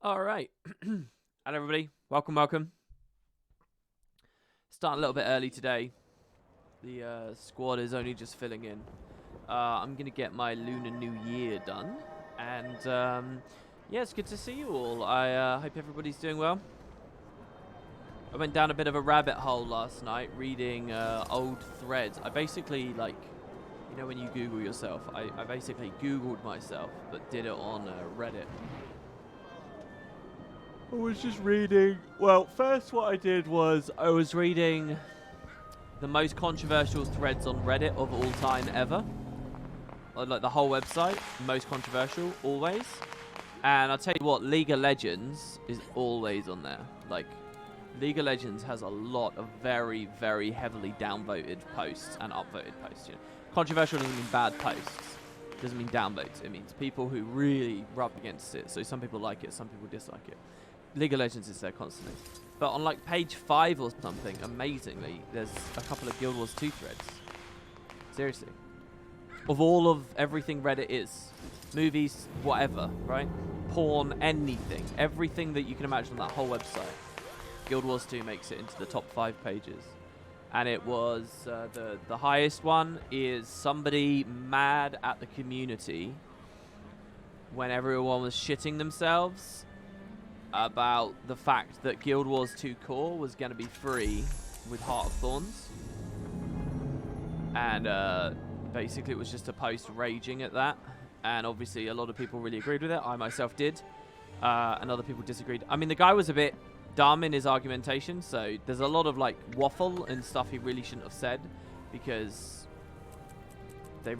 All right. Hello, everybody. Welcome. Starting a little bit early today. The squad is only just filling in. I'm going to get my Lunar New Year done. And, yeah, it's good to see you all. I hope everybody's doing well. I went down a bit of a rabbit hole last night reading old threads. I basically, you know when you Google yourself, I basically Googled myself, but did it on Reddit. I was just reading... Well, first what I did was I was reading the most controversial threads on Reddit of all time ever. Like the whole website, most controversial, always. And I'll tell you what, League of Legends is always on there. Like, League of Legends has a lot of very, very heavily downvoted posts and upvoted posts. You know? Controversial doesn't mean bad posts. It doesn't mean downvotes. It means people who really rub against it. So some people like it, some people dislike it. League of Legends is there constantly. But on like page 5 or something, amazingly, there's a couple of Guild Wars 2 threads. Seriously. Of all of everything Reddit is. Movies, whatever, right? Porn, anything. Everything that you can imagine on that whole website. Guild Wars 2 makes it into the top 5 pages. And it was, the highest one is somebody mad at the community when everyone was shitting themselves about the fact that Guild Wars 2 Core was going to be free with Heart of Thorns. And basically it was just a post raging at that. And obviously a lot of people really agreed with it. I myself did. And other people disagreed. I mean, the guy was a bit dumb in his argumentation, so there's a lot of like waffle and stuff he really shouldn't have said because they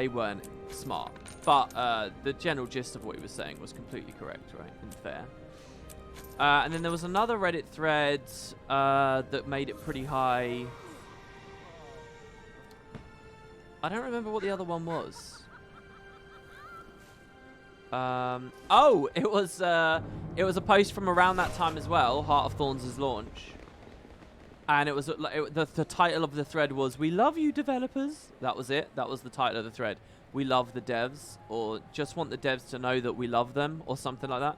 weren't smart. But the general gist of what he was saying was completely correct, right, and fair. And then there was another Reddit thread that made it pretty high. I don't remember what the other one was. Oh, it was a post from around that time as well, Heart of Thorns' launch. And it was the title of the thread was, "We love you, developers." That was it. That was the title of the thread. "We love the devs," or "just want the devs to know that we love them," or something like that.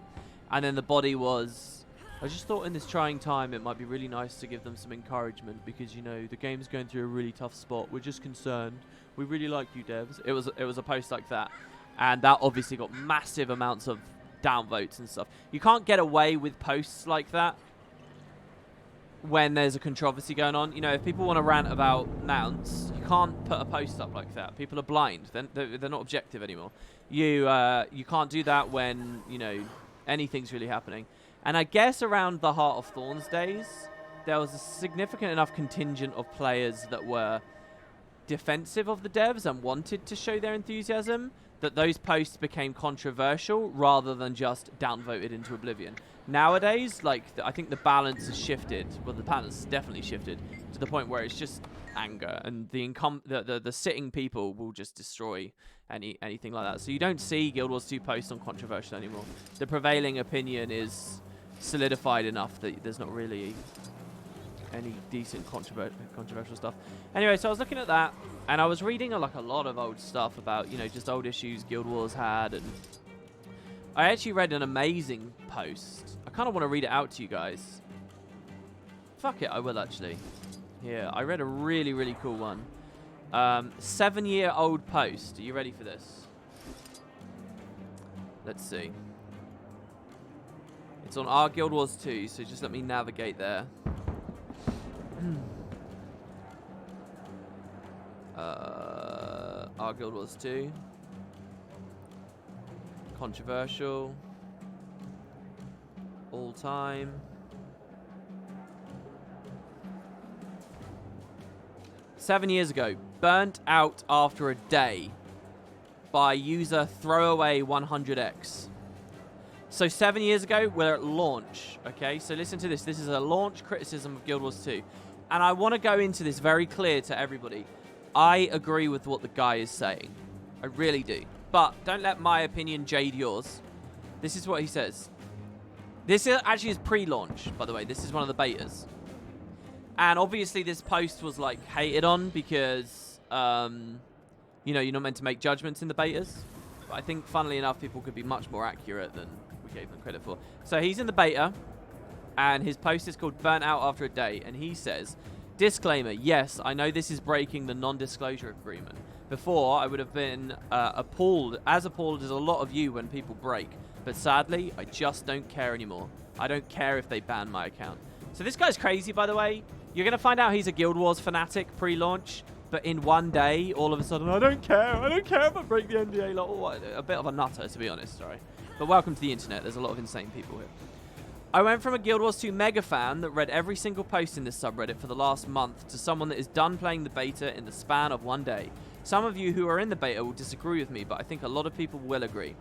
And then the body was, "I just thought in this trying time it might be really nice to give them some encouragement because, you know, the game's going through a really tough spot. We're just concerned. We really like you, devs." It was a post like that. And that obviously got massive amounts of downvotes and stuff. You can't get away with posts like that when there's a controversy going on. You know, if people want to rant about mounts, you can't put a post up like that. People are blind. They're not objective anymore. You can't do that when, you know, anything's really happening. And I guess around the Heart of Thorns days, there was a significant enough contingent of players that were defensive of the devs and wanted to show their enthusiasm that those posts became controversial rather than just downvoted into oblivion. Nowadays, like, I think the balance has shifted. Well, the balance has definitely shifted to the point where it's just anger, and the sitting people will just destroy anything like that. So you don't see Guild Wars 2 posts on controversial anymore. The prevailing opinion is solidified enough that there's not really any decent controversial stuff. Anyway, so I was looking at that, and I was reading a lot of old stuff about, you know, just old issues Guild Wars had, and I actually read an amazing post. I kind of want to read it out to you guys. Fuck it, I will actually. Yeah, I read a really, really cool one. 7-year-old post. Are you ready for this? Let's see. It's on our Guild Wars 2, so just let me navigate there. Our Guild Wars 2. Controversial. All time. "7 years ago, burnt out after a day by user throwaway 100x. So 7 years ago, we're at launch, okay? So listen to this. This is a launch criticism of Guild Wars 2. And I want to go into this very clear to everybody. I agree with what the guy is saying. I really do. But don't let my opinion jade yours. This is what he says. This actually is pre-launch, by the way. This is one of the betas. And obviously this post was like hated on because, you know, you're not meant to make judgments in the betas. But I think, funnily enough, people could be much more accurate than we gave them credit for. So he's in the beta, and his post is called Burnt Out After a Day, and he says, disclaimer, yes, I know this is breaking the non-disclosure agreement. Before, I would have been appalled as a lot of you when people break. But sadly, I just don't care anymore. I don't care if they ban my account. So this guy's crazy, by the way. You're going to find out he's a Guild Wars fanatic pre-launch. But in one day, all of a sudden, I don't care if I break the NDA. Like, a bit of a nutter, to be honest, sorry. But welcome to the internet. There's a lot of insane people here. I went from a Guild Wars 2 mega fan that read every single post in this subreddit for the last month to someone that is done playing the beta in the span of one day. Some of you who are in the beta will disagree with me, but I think a lot of people will agree.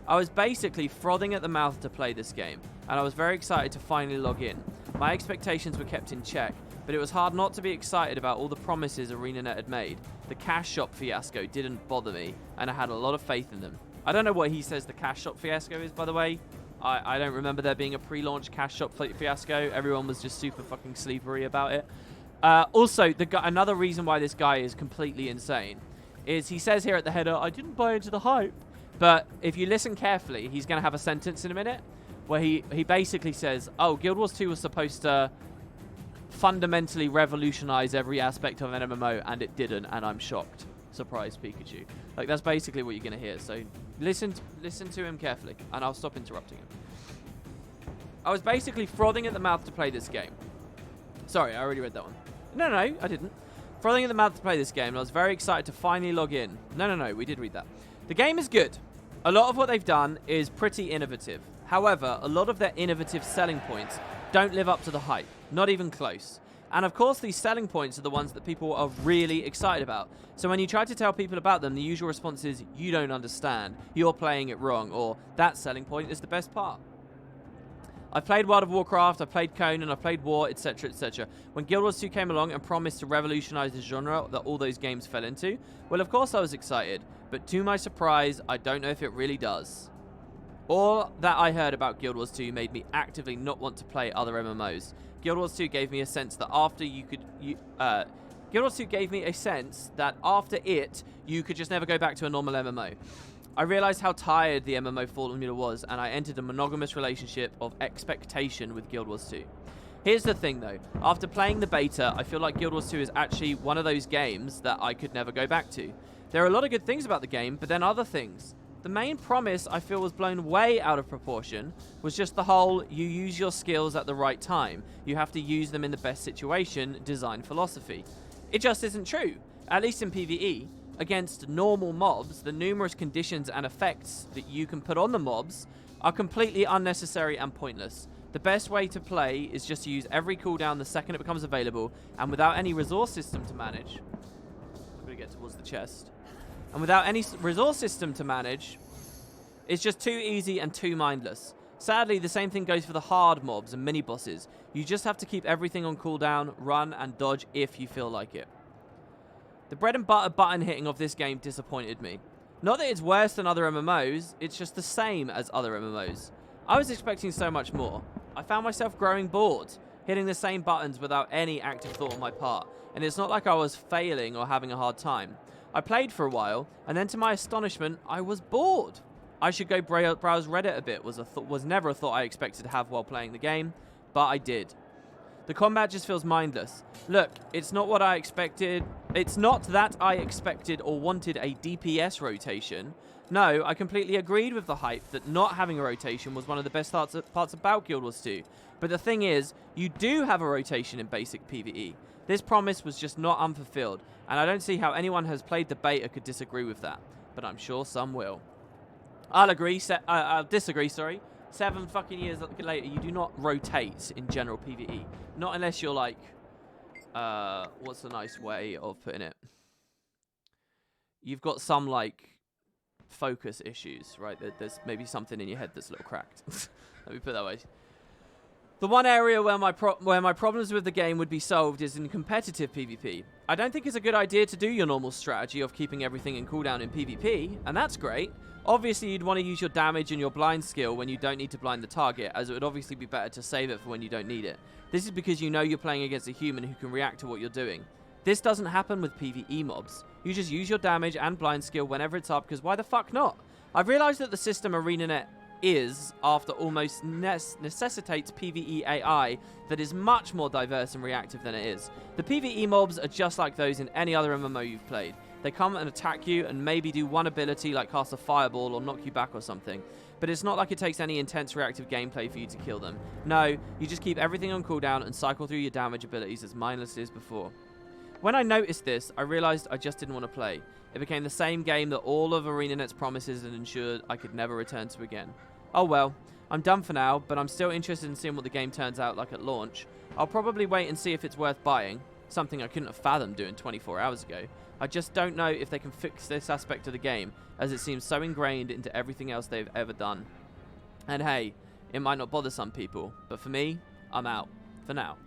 I was basically frothing at the mouth to play this game, and I was very excited to finally log in. My expectations were kept in check, but it was hard not to be excited about all the promises ArenaNet had made. The cash shop fiasco didn't bother me, and I had a lot of faith in them. I don't know what he says the cash shop fiasco is, by the way. I don't remember there being a pre-launch cash shop fiasco. Everyone was just super fucking sleepery about it. Also, another reason why this guy is completely insane is he says here at the header, I didn't buy into the hype. But if you listen carefully, he's going to have a sentence in a minute where he basically says, oh, Guild Wars 2 was supposed to fundamentally revolutionize every aspect of an MMO, and it didn't, and I'm shocked. Surprise, Pikachu. Like, that's basically what you're going to hear. So listen to him carefully, and I'll stop interrupting him. I was basically frothing at the mouth to play this game. Sorry, I already read that one. No, I didn't. Frothing at the mouth to play this game, and I was very excited to finally log in. No, we did read that. The game is good. A lot of what they've done is pretty innovative. However, a lot of their innovative selling points don't live up to the hype. Not even close. And of course, these selling points are the ones that people are really excited about. So when you try to tell people about them, the usual response is, you don't understand, you're playing it wrong, or that selling point is the best part. I've played World of Warcraft, I've played Conan, I've played War, etc, etc. When Guild Wars 2 came along and promised to revolutionize the genre that all those games fell into, well, of course I was excited. But to my surprise, I don't know if it really does. All that I heard about Guild Wars 2 made me actively not want to play other MMOs. Guild Wars 2 gave me a sense that after Guild Wars 2 gave me a sense that after it, you could just never go back to a normal MMO. I realized how tired the MMO formula was, and I entered a monogamous relationship of expectation with Guild Wars 2. Here's the thing though, after playing the beta, I feel like Guild Wars 2 is actually one of those games that I could never go back to. There are a lot of good things about the game, but then other things. The main promise I feel was blown way out of proportion was just the whole, you use your skills at the right time. You have to use them in the best situation design philosophy. It just isn't true, at least in PvE. Against normal mobs, the numerous conditions and effects that you can put on the mobs are completely unnecessary and pointless. The best way to play is just to use every cooldown the second it becomes available, and without any resource system to manage. I'm going to get towards the chest. And without any resource system to manage, it's just too easy and too mindless. Sadly, the same thing goes for the hard mobs and mini-bosses. You just have to keep everything on cooldown, run, and dodge if you feel like it. The bread and butter button hitting of this game disappointed me. Not that it's worse than other MMOs, it's just the same as other MMOs. I was expecting so much more. I found myself growing bored, hitting the same buttons without any active thought on my part, and it's not like I was failing or having a hard time. I played for a while, and then to my astonishment, I was bored. I should go browse Reddit a bit was never a thought I expected to have while playing the game, but I did. The combat just feels mindless. Look, it's not what I expected. It's not that I expected or wanted a DPS rotation. No, I completely agreed with the hype that not having a rotation was one of the best parts about Guild Wars 2. But the thing is, you do have a rotation in basic PvE. This promise was just not unfulfilled, and I don't see how anyone who has played the beta could disagree with that. But I'm sure some will. I'll disagree, sorry. 7 fucking years later, you do not rotate in general PvE. Not unless you're like, what's a nice way of putting it? You've got some, like, focus issues, right? There's maybe something in your head that's a little cracked. Let me put it that way. The one area where my problems with the game would be solved is in competitive PvP. I don't think it's a good idea to do your normal strategy of keeping everything in cooldown in PvP, and that's great. Obviously, you'd want to use your damage and your blind skill when you don't need to blind the target, as it would obviously be better to save it for when you don't need it. This is because you know you're playing against a human who can react to what you're doing. This doesn't happen with PvE mobs. You just use your damage and blind skill whenever it's up, because why the fuck not? I've realized that the system ArenaNet is, after almost necessitates PvE AI that is much more diverse and reactive than it is. The PvE mobs are just like those in any other MMO you've played. They come and attack you and maybe do one ability like cast a fireball or knock you back or something. But it's not like it takes any intense reactive gameplay for you to kill them. No, you just keep everything on cooldown and cycle through your damage abilities as mindlessly as before. When I noticed this, I realized I just didn't want to play. It became the same game that all of ArenaNet's promises and ensured I could never return to again. Oh well, I'm done for now, but I'm still interested in seeing what the game turns out like at launch. I'll probably wait and see if it's worth buying, something I couldn't have fathomed doing 24 hours ago. I just don't know if they can fix this aspect of the game, as it seems so ingrained into everything else they've ever done. And hey, it might not bother some people, but for me, I'm out. For now.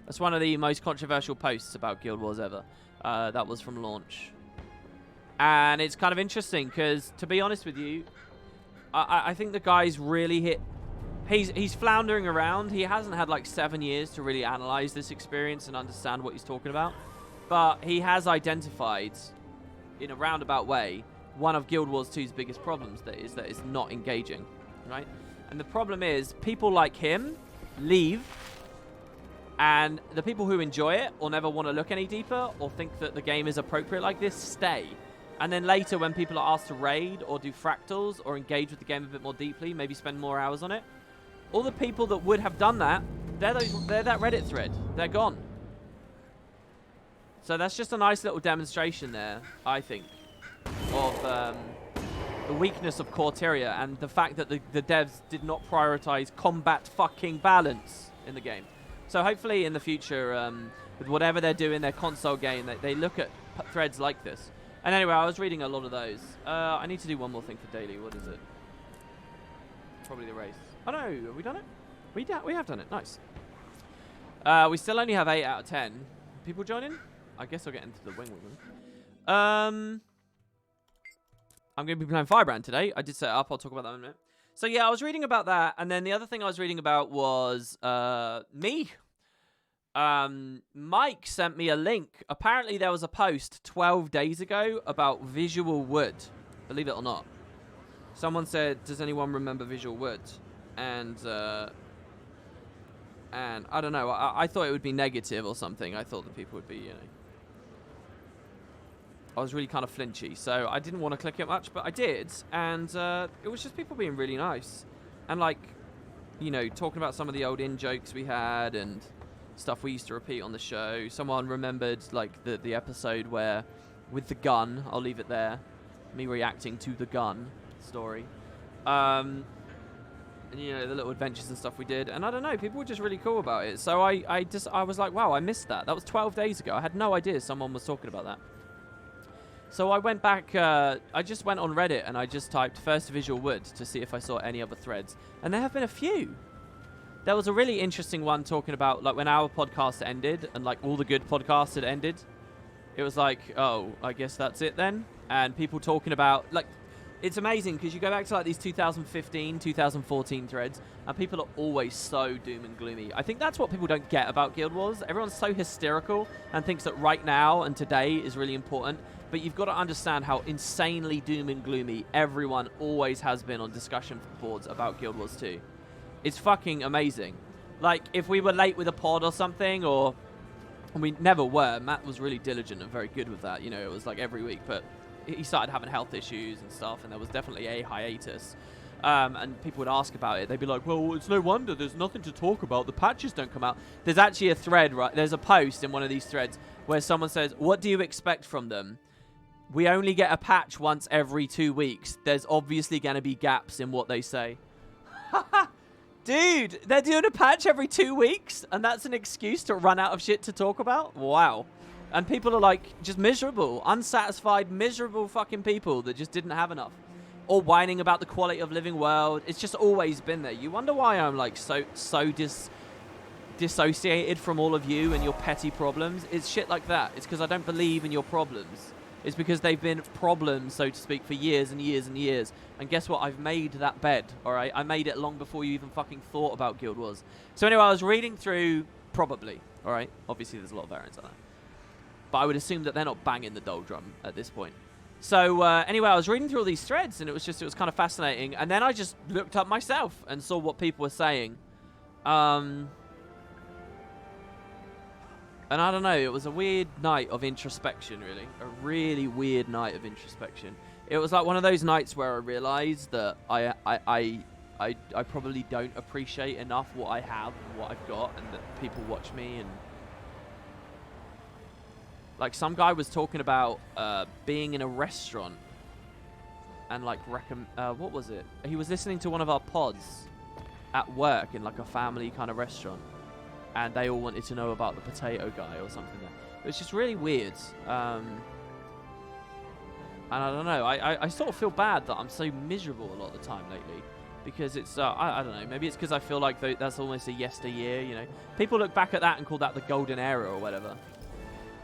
That's one of the most controversial posts about Guild Wars ever. That was from launch. And it's kind of interesting, because to be honest with you, I think the guy's really hit... He's floundering around. He hasn't had like 7 years to really analyze this experience and understand what he's talking about. But he has identified, in a roundabout way, one of Guild Wars 2's biggest problems, that it's not engaging, right? And the problem is, people like him leave, and the people who enjoy it or never want to look any deeper or think that the game is appropriate like this stay. And then later, when people are asked to raid or do fractals or engage with the game a bit more deeply, maybe spend more hours on it, all the people that would have done that, they're that Reddit thread. They're gone. So that's just a nice little demonstration there, I think, of the weakness of Corteria and the fact that the devs did not prioritize combat fucking balance in the game. So hopefully in the future, with whatever they're doing, their console game, they look at threads like this. And anyway, I was reading a lot of those. I need to do one more thing for daily. What is it? Probably the race. Oh no, have we done it? We have done it. Nice. We still only have 8 out of 10. People joining? I guess I'll get into the wing with them. I'm going to be playing Firebrand today. I did set it up. I'll talk about that in a minute. So yeah, I was reading about that. And then the other thing I was reading about was me. Mike sent me a link. Apparently there was a post 12 days ago about Visual Wood. Believe it or not. Someone said, does anyone remember Visual Wood? And I don't know. I thought it would be negative or something. I thought that people would be, you know. I was really kind of flinchy, so I didn't want to click it much, but I did. And it was just people being really nice. And like, you know, talking about some of the old in-jokes we had and stuff we used to repeat on the show. Someone remembered like the episode where, with the gun, I'll leave it there, me reacting to the gun story. And, you know, the little adventures and stuff we did. And I don't know, people were just really cool about it. So I was like, wow, I missed that. That was 12 days ago. I had no idea someone was talking about that. So I went back, I just went on Reddit and I just typed First Visual Wood to see if I saw any other threads. And there have been a few. There was a really interesting one talking about, like, when our podcast ended and, like, all the good podcasts had ended. It was like, oh, I guess that's it then. And people talking about, like, it's amazing because you go back to, like, these 2015, 2014 threads and people are always so doom and gloomy. I think that's what people don't get about Guild Wars. Everyone's so hysterical and thinks that right now and today is really important. But you've got to understand how insanely doom and gloomy everyone always has been on discussion boards about Guild Wars 2. It's fucking amazing. Like, if we were late with a pod or something, or... And we never were. Matt was really diligent and very good with that. You know, it was like every week. But he started having health issues and stuff, and there was definitely a hiatus. And people would ask about it. They'd be like, well, it's no wonder. There's nothing to talk about. The patches don't come out. There's actually a thread, right? There's a post in one of these threads where someone says, what do you expect from them? We only get a patch once every 2 weeks. There's obviously going to be gaps in what they say. Dude, they're doing a patch every 2 weeks, and that's an excuse to run out of shit to talk about? Wow. And people are, like, just miserable, unsatisfied, miserable fucking people that just didn't have enough. Or whining about the quality of living world. It's just always been there. You wonder why I'm, like, so dissociated from all of you and your petty problems? It's shit like that. It's because I don't believe in your problems. It's because they've been problems, so to speak, for years and years and years. And guess what? I've made that bed, all right? I made it long before you even fucking thought about Guild Wars. So anyway, I was reading through, probably, all right? Obviously, there's a lot of variants on that. But I would assume that they're not banging the doldrum at this point. So anyway, I was reading through all these threads, and it was kind of fascinating. And then I just looked up myself and saw what people were saying. And I don't know, it was a weird night of introspection, really. A really weird night of introspection. It was like one of those nights where I realized that I probably don't appreciate enough what I have and what I've got, and that people watch me. And like, some guy was talking about being in a restaurant and like what was it? He was listening to one of our pods at work in like a family kind of restaurant, and they all wanted to know about the potato guy or something. It was just really weird. And I don't know, I sort of feel bad that I'm so miserable a lot of the time lately, because it's I don't know, maybe it's because I feel like that's almost a yesteryear, you know. People look back at that and call that the golden era or whatever,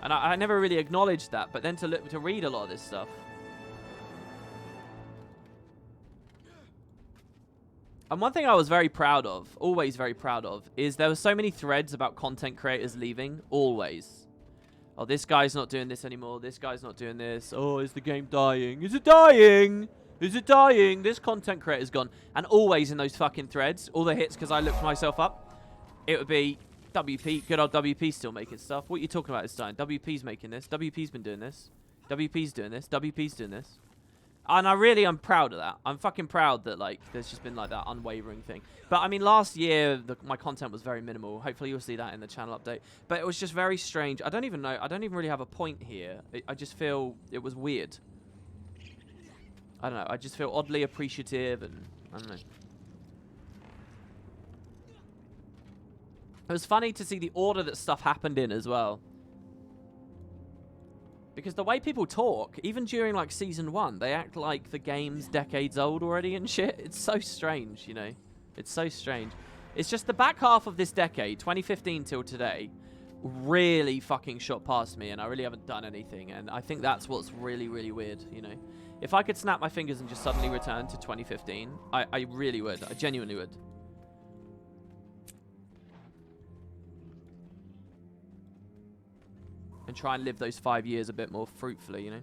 and I never really acknowledged that. But then to read a lot of this stuff, and one thing I was very proud of, always very proud of, is there were so many threads about content creators leaving. Always. Oh, this guy's not doing this anymore. This guy's not doing this. Oh, is the game dying? Is it dying? Is it dying? This content creator's gone. And always in those fucking threads, all the hits, because I looked myself up, it would be WP, good old WP still making stuff. What are you talking about this time? WP's making this. WP's been doing this. WP's doing this. WP's doing this. And I'm proud of that. I'm fucking proud that, like, there's just been, like, that unwavering thing. But, I mean, last year, my content was very minimal. Hopefully you'll see that in the channel update. But it was just very strange. I don't even know. I don't even really have a point here. I just feel it was weird. I don't know. I just feel oddly appreciative, and I don't know. It was funny to see the order that stuff happened in as well. Because the way people talk, even during, like, Season 1, they act like the game's decades old already and shit. It's so strange, you know? It's so strange. It's just the back half of this decade, 2015 till today, really fucking shot past me, and I really haven't done anything. And I think that's what's really, really weird, you know? If I could snap my fingers and just suddenly return to 2015, I really would. I genuinely would. And try and live those 5 years a bit more fruitfully, you know?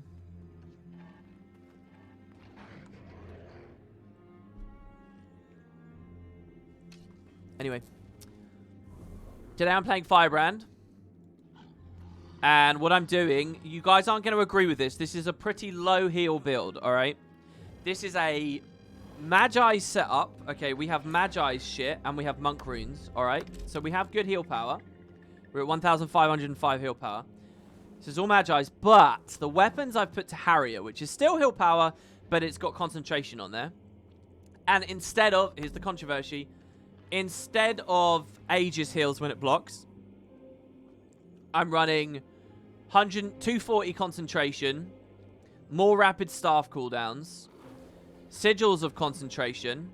Anyway. Today I'm playing Firebrand. And what I'm doing, you guys aren't going to agree with this. This is a pretty low heal build, alright? This is a Magi setup. Okay, we have Magi's shit and we have Monk runes, alright? So we have good heal power. We're at 1,505 heal power. This is all Magi's, but the weapons I've put to Harrier, which is still heal power, but it's got concentration on there. And instead of, here's the controversy, instead of Aegis heals when it blocks, I'm running 240 concentration, more rapid staff cooldowns, sigils of concentration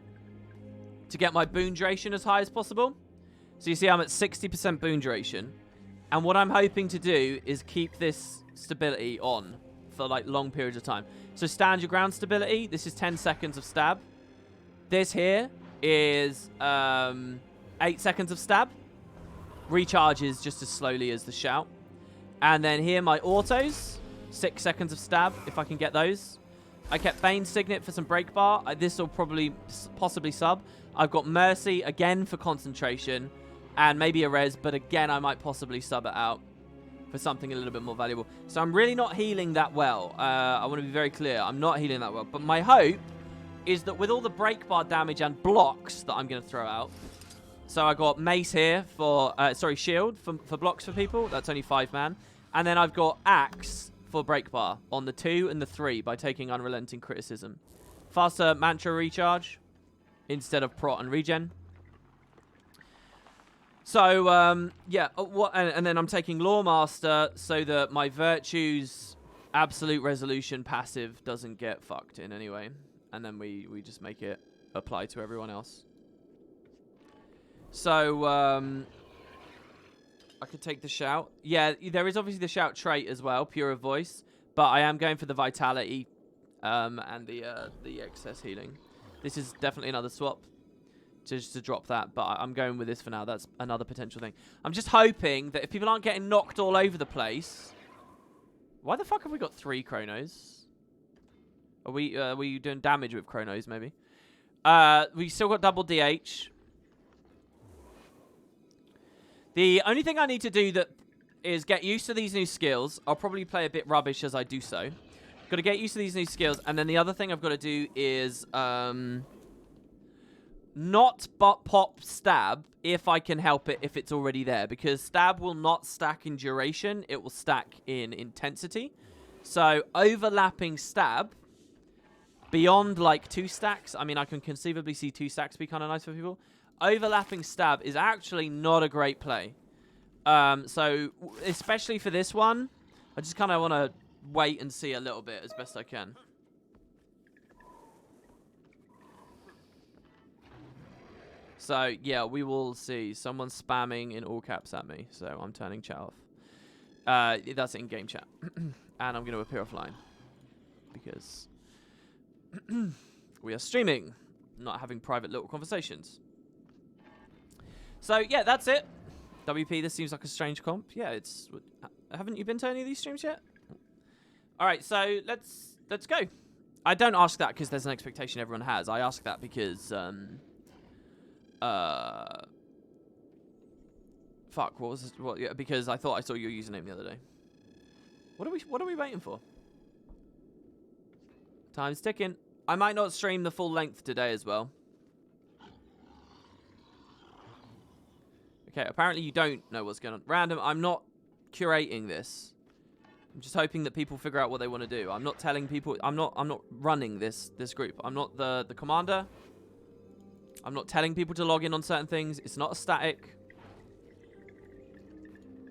to get my boon duration as high as possible. So you see I'm at 60% boon duration. And what I'm hoping to do is keep this stability on for, like, long periods of time. So stand your ground stability. This is 10 seconds of stab. This here is 8 seconds of stab. Recharges just as slowly as the shout. And then here, my autos. 6 seconds of stab, if I can get those. I kept Bane Signet for some break bar. This will possibly sub. I've got Mercy again for concentration. And maybe a res, but again, I might possibly sub it out for something a little bit more valuable. So I'm really not healing that well. I want to be very clear. I'm not healing that well. But my hope is that with all the break bar damage and blocks that I'm going to throw out. So I got Mace here for, Shield for blocks for people. That's only 5 man. And then I've got Axe for break bar on the 2 and the 3 by taking Unrelenting Criticism. Faster Mantra recharge instead of Prot and Regen. So, yeah, and then I'm taking Lawmaster so that my Virtue's Absolute Resolution passive doesn't get fucked in any way. And then we just make it apply to everyone else. So, I could take the Shout. Yeah, there is obviously the Shout trait as well, Pure of Voice. But I am going for the Vitality and the excess healing. This is definitely another swap. Just to drop that, but I'm going with this for now. That's another potential thing. I'm just hoping that if people aren't getting knocked all over the place... Why the fuck have we got 3 Chronos? Are we doing damage with Chronos, maybe? We still got double DH. The only thing I need to do that is get used to these new skills. I'll probably play a bit rubbish as I do so. Got to get used to these new skills. And then the other thing I've got to do is not pop stab if I can help it, if it's already there. Because stab will not stack in duration. It will stack in intensity. So overlapping stab beyond like 2 stacks. I mean, I can conceivably see 2 stacks be kind of nice for people. Overlapping stab is actually not a great play. So especially for this one, I just kind of want to wait and see a little bit as best I can. So yeah, we will see. Someone's spamming in all caps at me, so I'm turning chat off. That's in-game chat. And I'm going to appear offline. Because we are streaming, not having private little conversations. So yeah, that's it. WP, this seems like a strange comp. Yeah, it's... Haven't you been to any of these streams yet? Alright, so let's go. I don't ask that because there's an expectation everyone has. I ask that because... Fuck, what was this? What, yeah, because I thought I saw your username the other day. What are we waiting for? Time's ticking. I might not stream the full length today as well. Okay, apparently you don't know what's going on. Random, I'm not curating this. I'm just hoping that people figure out what they want to do. I'm not telling people... I'm not running this group. I'm not the commander. I'm not telling people to log in on certain things. It's not a static.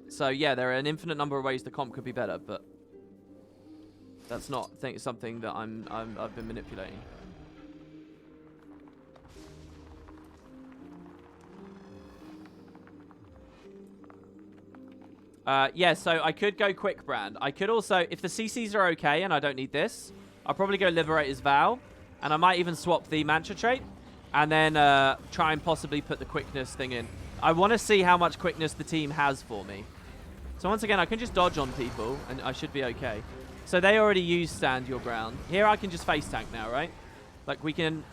So yeah, there are an infinite number of ways the comp could be better, but that's not something that I've been manipulating. Yeah, so I could go quick brand. I could also, if the CCs are okay and I don't need this, I'll probably go Liberator's Vow, and I might even swap the Mantra trait, and then try and possibly put the quickness thing in. I want to see how much quickness the team has for me. So once again, I can just dodge on people, and I should be okay. So they already used Stand Your Ground. Here I can just face tank now, right? Like we can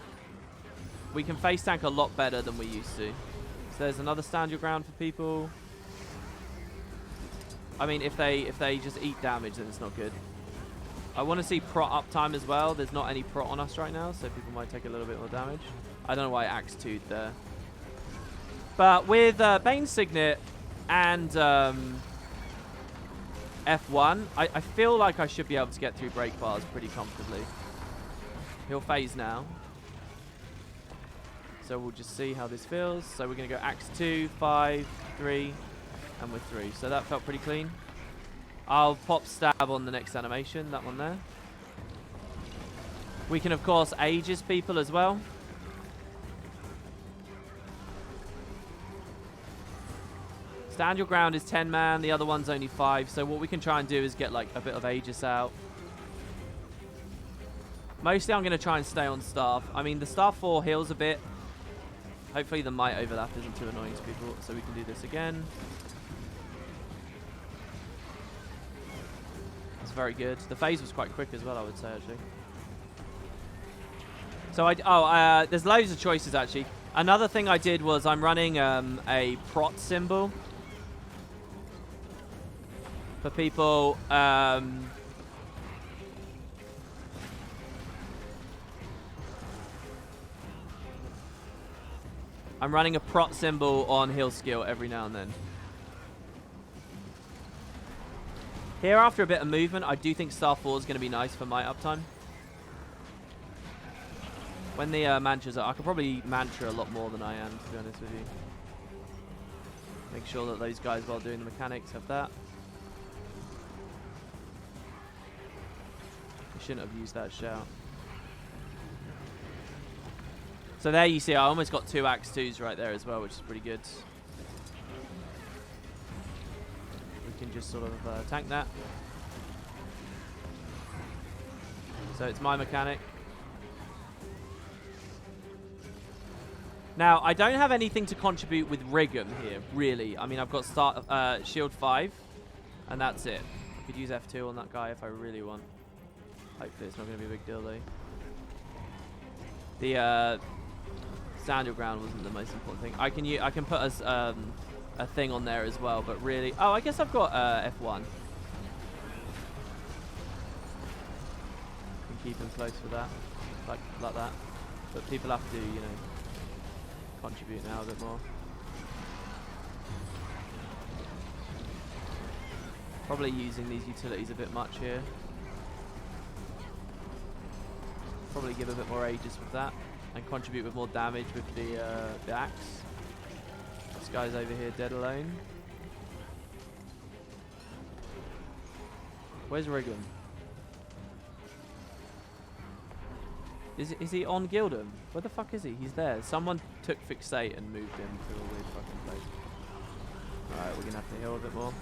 face tank a lot better than we used to. So there's another Stand Your Ground for people. I mean, if they just eat damage, then it's not good. I want to see prot uptime as well. There's not any prot on us right now, so people might take a little bit more damage. I don't know why Axe 2'd there. But with Bane Signet and F1, I feel like I should be able to get through break bars pretty comfortably. He'll phase now. So we'll just see how this feels. So we're going to go Axe 2, 5, 3, and we're 3. So that felt pretty clean. I'll pop stab on the next animation, that one there. We can, of course, Aegis people as well. Stand Your Ground is 10 man, the other one's only 5. So what we can try and do is get like a bit of Aegis out. Mostly I'm going to try and stay on staff. I mean, the staff 4 heals a bit. Hopefully the might overlap isn't too annoying to people, so we can do this again. That's very good. The phase was quite quick as well, I would say, actually. So there's loads of choices, actually. Another thing I did was I'm running a prot symbol for people. I'm running a prot symbol on heal skill every now and then. Here, after a bit of movement, I do think Star 4 is going to be nice for my uptime. When the mantras are... I could probably mantra a lot more than I am, to be honest with you. Make sure that those guys, while doing the mechanics, have that. I shouldn't have used that shout. So there you see, I almost got 2 Axe 2s right there as well, which is pretty good. We can just sort of tank that. So it's my mechanic. Now, I don't have anything to contribute with Rig'em here, really. I mean, I've got shield 5, and that's it. I could use F2 on that guy if I really want. Hopefully it's not going to be a big deal though. The stand your ground wasn't the most important thing. I can put a thing on there as well, but really, oh, I guess I've got F1. Can keep him close for that, like that. But people have to, you know, contribute now a bit more. Probably using these utilities a bit much here. Probably give a bit more Aegis with that and contribute with more damage with the axe. This guy's over here dead alone. Where's Riggum? Is he on Gildham? Where the fuck is he? He's there. Someone took Fixate and moved him to a weird fucking place. Alright, we're gonna have to heal a bit more.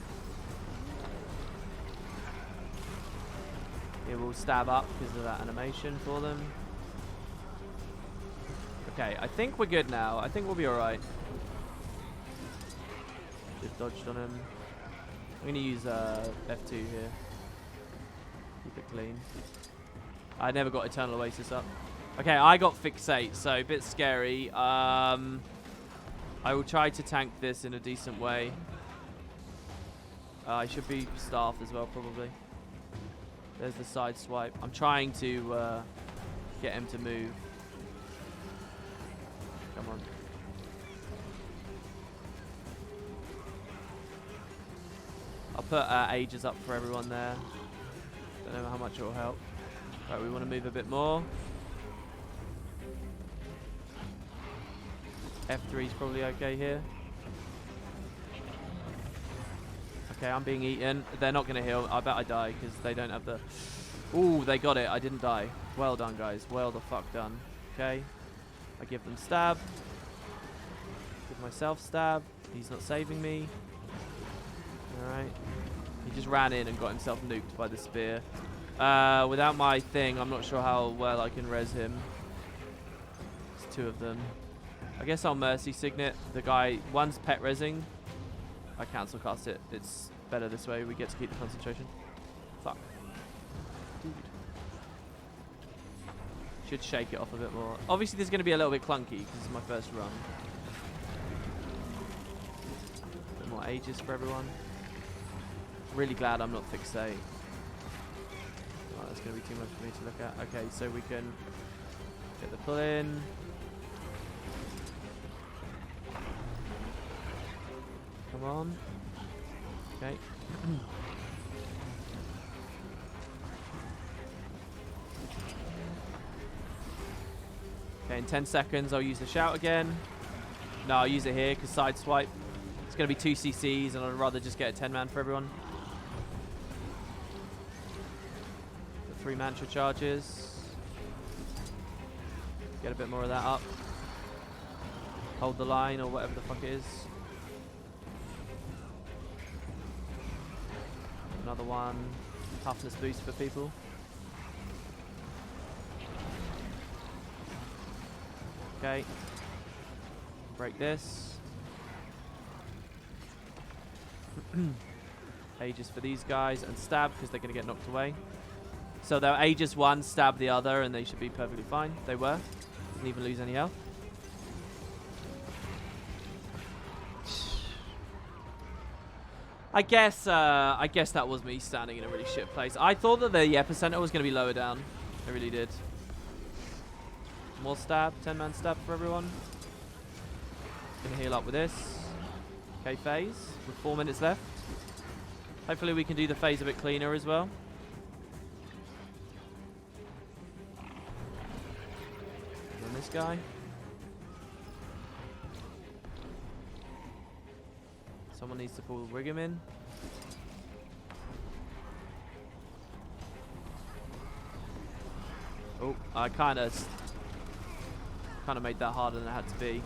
It will stab up because of that animation for them. Okay, I think we're good now. I think we'll be alright. Just dodged on him. I'm going to use F2 here. Keep it clean. I never got Eternal Oasis up. Okay, I got Fixate, so a bit scary. I will try to tank this in a decent way. I should be staff as well, probably. There's the side swipe. I'm trying to get him to move. Come on. I'll put Aegis up for everyone there. Don't know how much it will help. Right, we want to move a bit more. F3 is probably okay here. Okay, I'm being eaten. They're not going to heal. I bet I die because they don't have the... Ooh, they got it. I didn't die. Well done, guys. Well the fuck done. Okay. I give them stab. Give myself stab. He's not saving me. Alright. He just ran in and got himself nuked by the spear. Without my thing, I'm not sure how well I can res him. There's two of them. I guess I'll Mercy Signet. The guy... One's pet resing. I cancel cast it. It's better this way. We get to keep the concentration. Fuck. Dude. Should shake it off a bit more. Obviously, this is going to be a little bit clunky because it's my first run. A bit more Aegis for everyone. Really glad I'm not Fixate. Oh, that's going to be too much for me to look at. Okay, so we can get the pull in. Come on. Okay. Okay, in 10 seconds I'll use the shout again. No, I'll use it here because side swipe. It's going to be 2 CCs and I'd rather just get a 10-man for everyone. The 3 mantra charges. Get a bit more of that up. Hold the line or whatever the fuck it is. Another one. Toughness boost for people. Okay. Break this. Aegis for these guys and stab because they're going to get knocked away. So they'll Aegis one, stab the other, and they should be perfectly fine. They were. Didn't even lose any health. I guess that was me standing in a really shit place. I thought that the epicenter was going to be lower down. I really did. More stab, 10-man stab for everyone. Gonna heal up with this. Okay, phase with 4 minutes left. Hopefully we can do the phase a bit cleaner as well. And then this guy. Someone needs to pull Riggum in. Oh, I kind of made that harder than it had to be.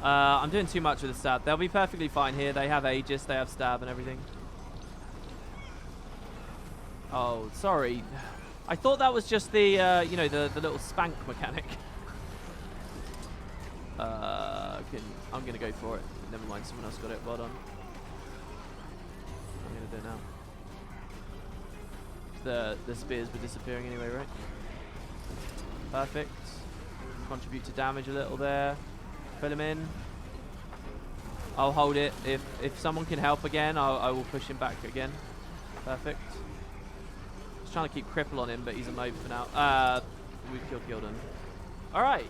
I'm doing too much with the stab. They'll be perfectly fine here. They have Aegis, they have stab and everything. Oh, sorry. I thought that was just the, you know, the little spank mechanic. I'm going to go for it. Never mind, someone else got it. Well done. I'm going to do it now. the spears were disappearing anyway, right? Perfect. Contribute to damage a little there. Fill him in. I'll hold it. If someone can help again, I will push him back again. Perfect. Just trying to keep cripple on him, but he's a mob for now. We killed him. All right.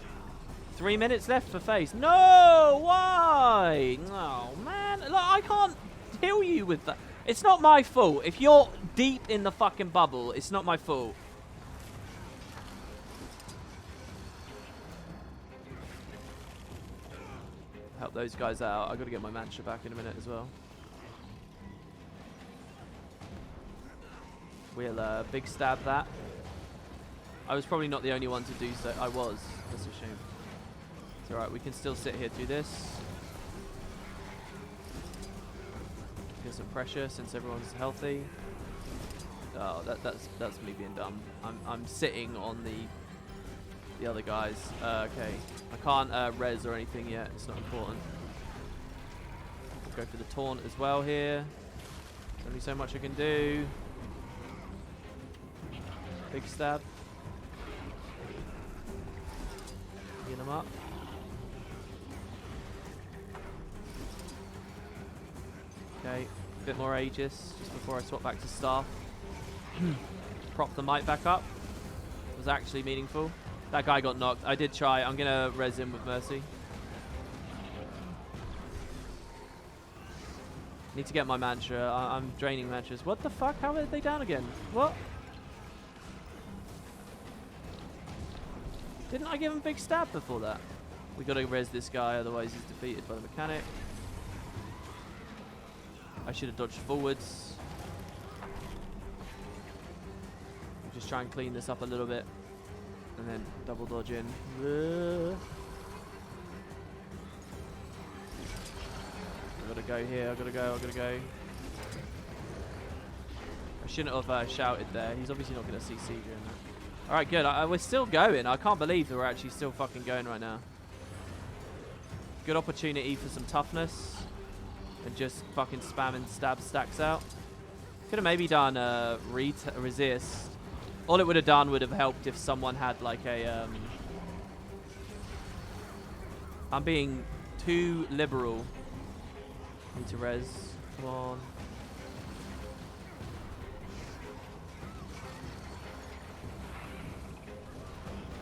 3 minutes left for face. No, why? Oh man, look, I can't heal you with that. It's not my fault. If you're deep in the fucking bubble, it's not my fault. Help those guys out. I got to get my mantra back in a minute as well. We'll big stab that. I was probably not the only one to do so. I was. That's a shame. It's alright, we can still sit here through this. Get some pressure since everyone's healthy. Oh, that's me being dumb. I'm sitting on the other guys. Okay. I can't res or anything yet. It's not important. Go for the taunt as well here. There's only so much I can do. Big stab. Heal them up. Okay, a bit more Aegis just before I swap back to Staff. Prop the might back up. Was actually meaningful. That guy got knocked. I did try. I'm going to res him with Mercy. Need to get my mantra. I'm draining mantras. What the fuck? How are they down again? What? Didn't I give him big stab before that? We got to res this guy, otherwise he's defeated by the mechanic. I should have dodged forwards. Just try and clean this up a little bit. And then double dodge in. I gotta go here, I gotta go. I shouldn't have shouted there. He's obviously not gonna CC during that. Alright, good. We're still going. I can't believe that we're actually still fucking going right now. Good opportunity for some toughness. And just fucking spamming stab stacks out. Could have maybe done resist. All it would have done would have helped if someone had like a... I'm being too liberal. Need to res. Come on.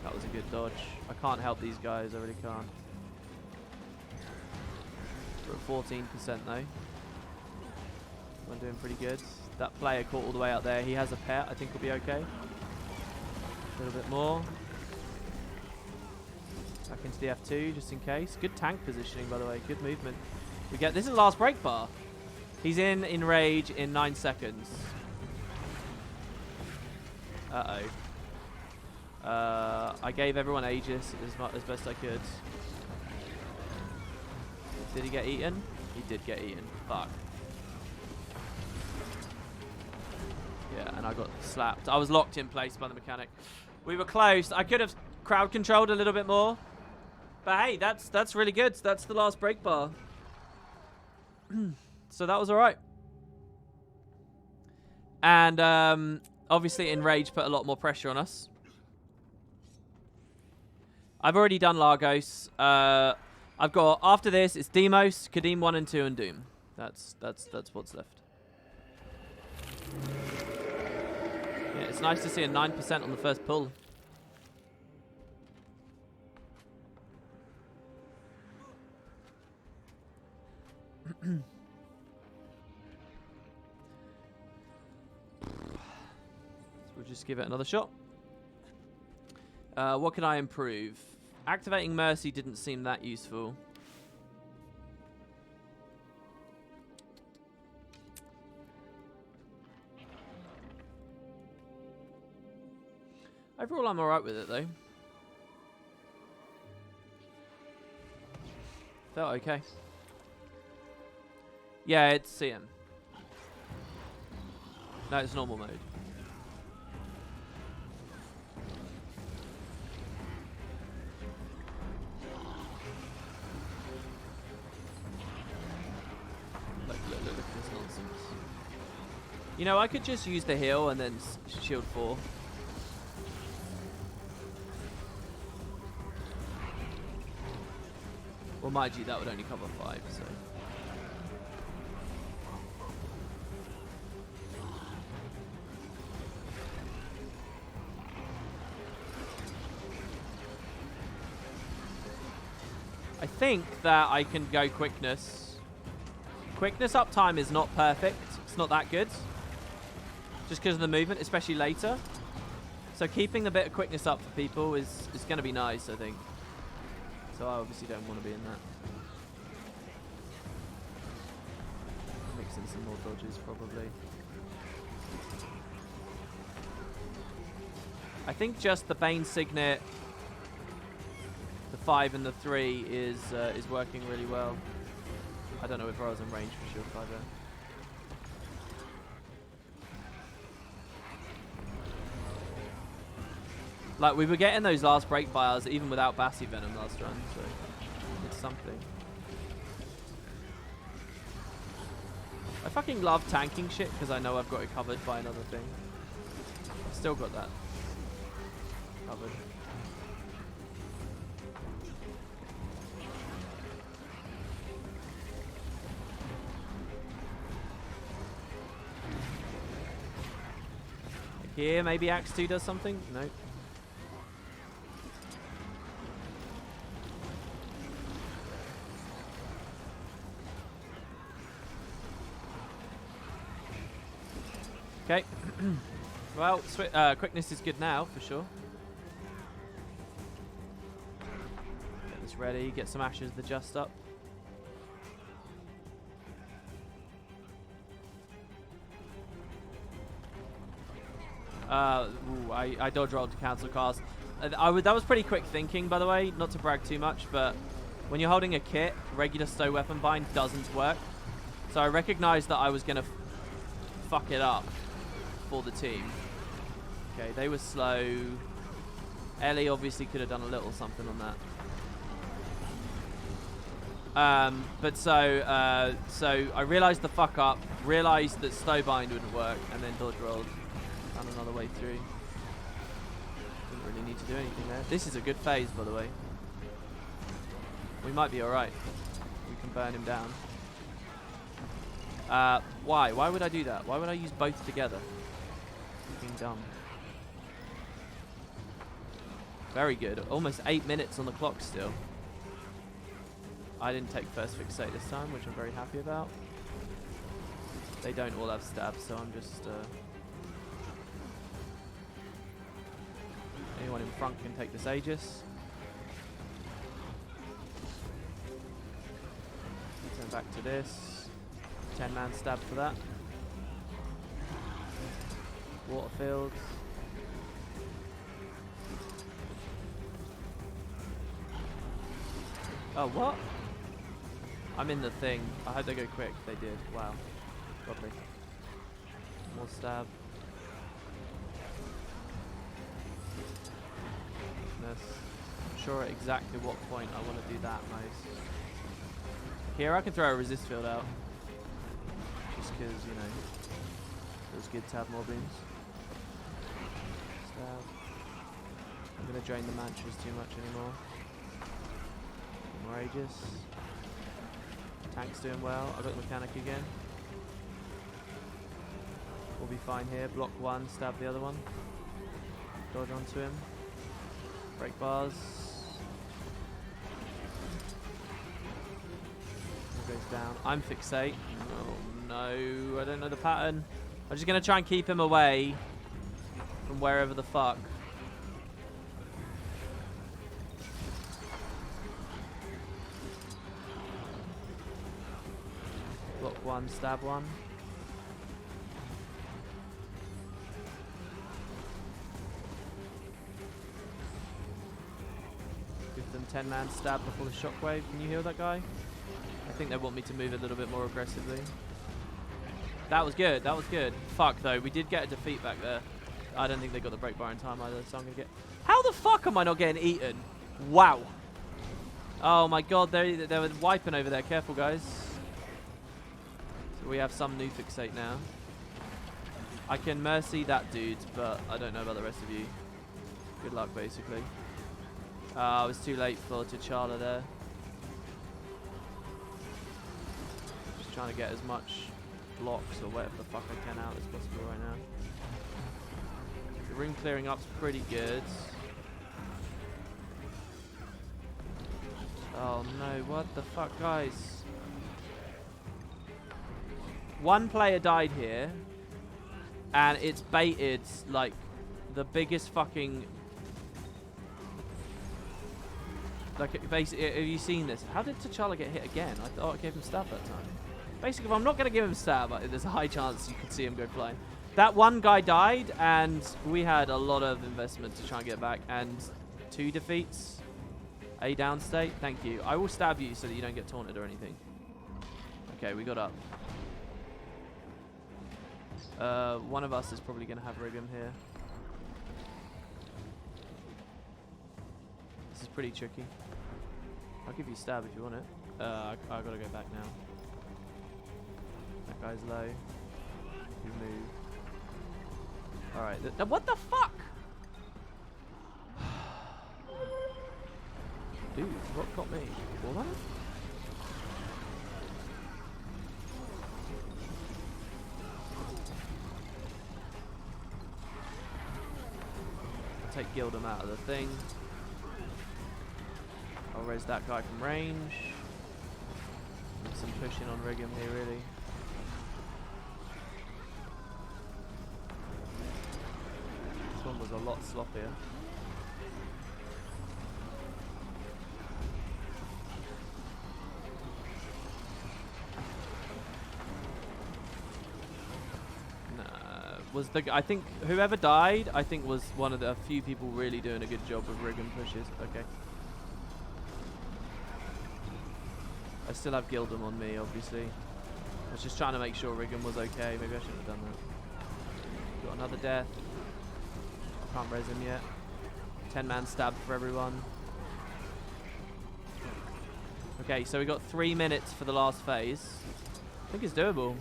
That was a good dodge. I can't help these guys. I really can't. We're at 14% though. I'm doing pretty good. That player caught all the way out there. He has a pet. I think we'll be okay. A little bit more. Back into the F2 just in case. Good tank positioning, by the way. Good movement. We get this is the last break bar. He's in rage in 9 seconds. I gave everyone Aegis as best I could. Did he get eaten? He did get eaten. Fuck. Yeah, and I got slapped. I was locked in place by the mechanic. We were close. I could have crowd controlled a little bit more. But hey, that's really good. That's the last break bar. So that was alright. And obviously Enrage put a lot more pressure on us. I've already done Lagos. I've got, after this, it's Demos, Kadim 1 and 2, and Doom. That's what's left. Yeah, it's nice to see a 9% on the first pull. We'll just give it another shot. What can I improve? Activating Mercy didn't seem that useful. Overall, I'm alright with it, though. Felt okay. Yeah, it's CM. No, it's normal mode. Look at this nonsense. You know, I could just use the heal and then shield 4. Well, mind you, that would only cover 5, so. I think that I can go quickness. Quickness uptime is not perfect. It's not that good. Just because of the movement, especially later. So keeping the bit of quickness up for people is going to be nice, I think. So I obviously don't want to be in that. Mix in some more dodges, probably. I think just the Bane Signet, the 5 and the 3 is working really well. I don't know if I was in range for Shield 5 there. Like, we were getting those last break fires even without Bassy Venom last run, so it's something. I fucking love tanking shit because I know I've got it covered by another thing. I've still got that covered. Here, maybe Axe 2 does something? Nope. Okay. Well, quickness is good now, for sure. Get this ready, get some ashes the just up. I dodge rolled to cancel cast. That was pretty quick thinking, by the way, not to brag too much, but when you're holding a kit, regular stow weapon bind doesn't work. So I recognized that I was going to fuck it up for the team. Okay, they were slow. Ellie obviously could have done a little something on that. But so I realized the fuck up, realized that Stowbind wouldn't work, and then dodge rolled. Found another way through. Didn't really need to do anything there. This is a good phase, by the way. We might be alright. We can burn him down. Why? Why would I do that? Why would I use both together? Fucking dumb. Very good. Almost 8 minutes on the clock still. I didn't take first fixate this time, which I'm very happy about. They don't all have stabs, so I'm just... anyone in front can take this Aegis. Turn back to this. 10-man stab for that. Waterfield. Oh, what? I'm in the thing. I hope they go quick. They did. Wow. Lovely. More stab. Goodness. I'm sure at exactly what point I want to do that most. Here I can throw a resist field out. Just because, you know, it was good to have more beams. Stab. I'm going to drain the mantras too much anymore. More Aegis. Tank's doing well. I got the mechanic again. We'll be fine here. Block one, stab the other one. Dodge onto him. Break bars. He goes down. I'm fixate. Oh no, I don't know the pattern. I'm just going to try and keep him away from wherever the fuck. Block one, stab one. Give them 10-man stab before the shockwave. Can you heal that guy? I think they want me to move a little bit more aggressively. That was good. That was good. Fuck, though. We did get a defeat back there. I don't think they got the break bar in time either, so I'm going to get... How the fuck am I not getting eaten? Wow. Oh, my God. They were wiping over there. Careful, guys. So we have some new fixate now. I can mercy that dude, but I don't know about the rest of you. Good luck, basically. I was too late for T'Challa there. Just trying to get as much blocks or whatever the fuck I can out as possible right now. The ring clearing up's pretty good. Oh no, what the fuck, guys? One player died here, and it's baited like the biggest fucking... Like, basically, have you seen this? How did T'Challa get hit again? I thought I gave him stab that time. Basically, if I'm not going to give him stab, there's a high chance you could see him go flying. That one guy died, and we had a lot of investment to try and get back, and 2 defeats. A down state. Thank you. I will stab you so that you don't get taunted or anything. Okay, we got up. One of us is probably going to have Rigum here. This is pretty tricky. I'll give you stab if you want it. I gotta go back now. That guy's low. You move. Alright. What the fuck? Dude, what got me? What? I'll take Gildem out of the thing. I'll raise that guy from range. Need some pushing on Rigum here, really. This one was a lot sloppier. I think whoever died, I think was one of the few people really doing a good job of Rigum pushes. Okay. I still have Gildem on me, obviously. I was just trying to make sure Rigum was okay. Maybe I shouldn't have done that. Got another death. I can't res him yet. 10-man stab for everyone. Okay, so we got 3 minutes for the last phase. I think it's doable.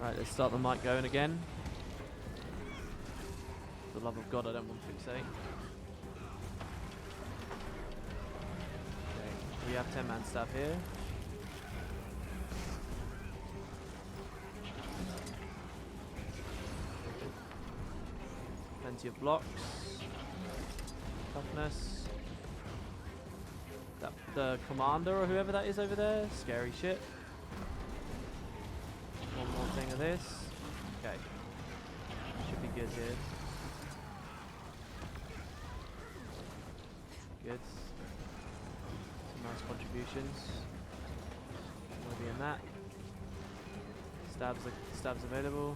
Right, let's start the mic going again. For the love of God, I don't want to fixate. Okay, we have 10-man stab here. Plenty of blocks. Toughness. The commander or whoever that is over there. Scary shit. One more thing of this. Okay. Should be good here. Good. Some nice contributions. Want to be in that. Stabs available.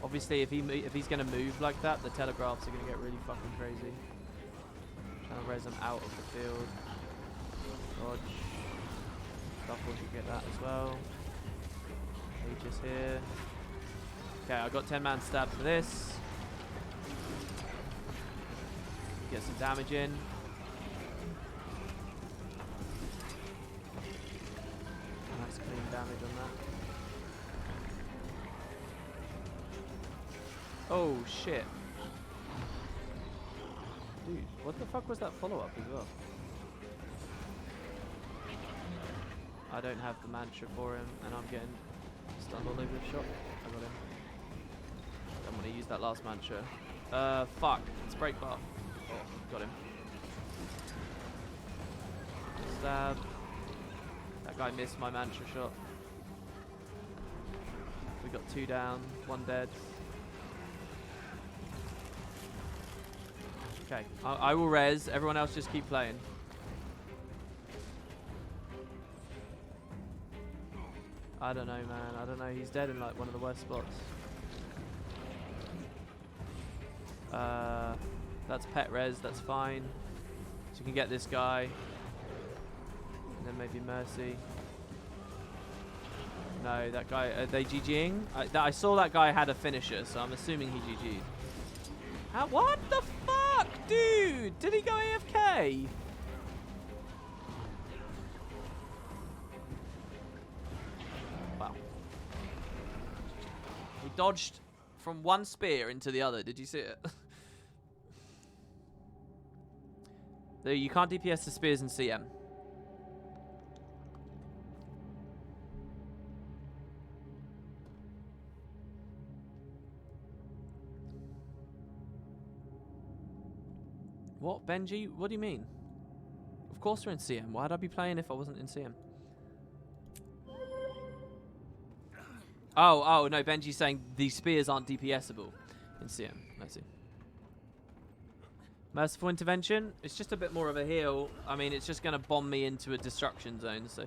Obviously, if he's going to move like that, the telegraphs are going to get really fucking crazy. Trying to res him out of the field. Dodge. Shuffle should get that as well. Aegis here. Okay, I got 10-man stab for this. Get some damage in. Nice clean damage on that. Oh shit. Dude, what the fuck was that follow-up as well? I don't have the mantra for him, and I'm getting stunned all over the shop. I got him. I'm gonna use that last mantra. Fuck. It's break buff. Oh, got him. Stab. That guy missed my mantra shot. We got 2 down, 1 dead. Okay, I will res. Everyone else just keep playing. I don't know, man. I don't know. He's dead in like one of the worst spots. That's pet res. That's fine. So you can get this guy. And then maybe Mercy. And No, that guy, are they GGing? I saw that guy had a finisher, so I'm assuming he GG'd. What the fuck, dude? Did he go AFK? Wow. He dodged from one spear into the other. Did you see it? You can't DPS the spears in CM. What, Benji? What do you mean? Of course we're in CM. Why'd I be playing if I wasn't in CM? Oh, no, Benji's saying these spears aren't DPSable in CM. I see. Merciful Intervention. It's just a bit more of a heal. I mean, it's just going to bomb me into a destruction zone, so.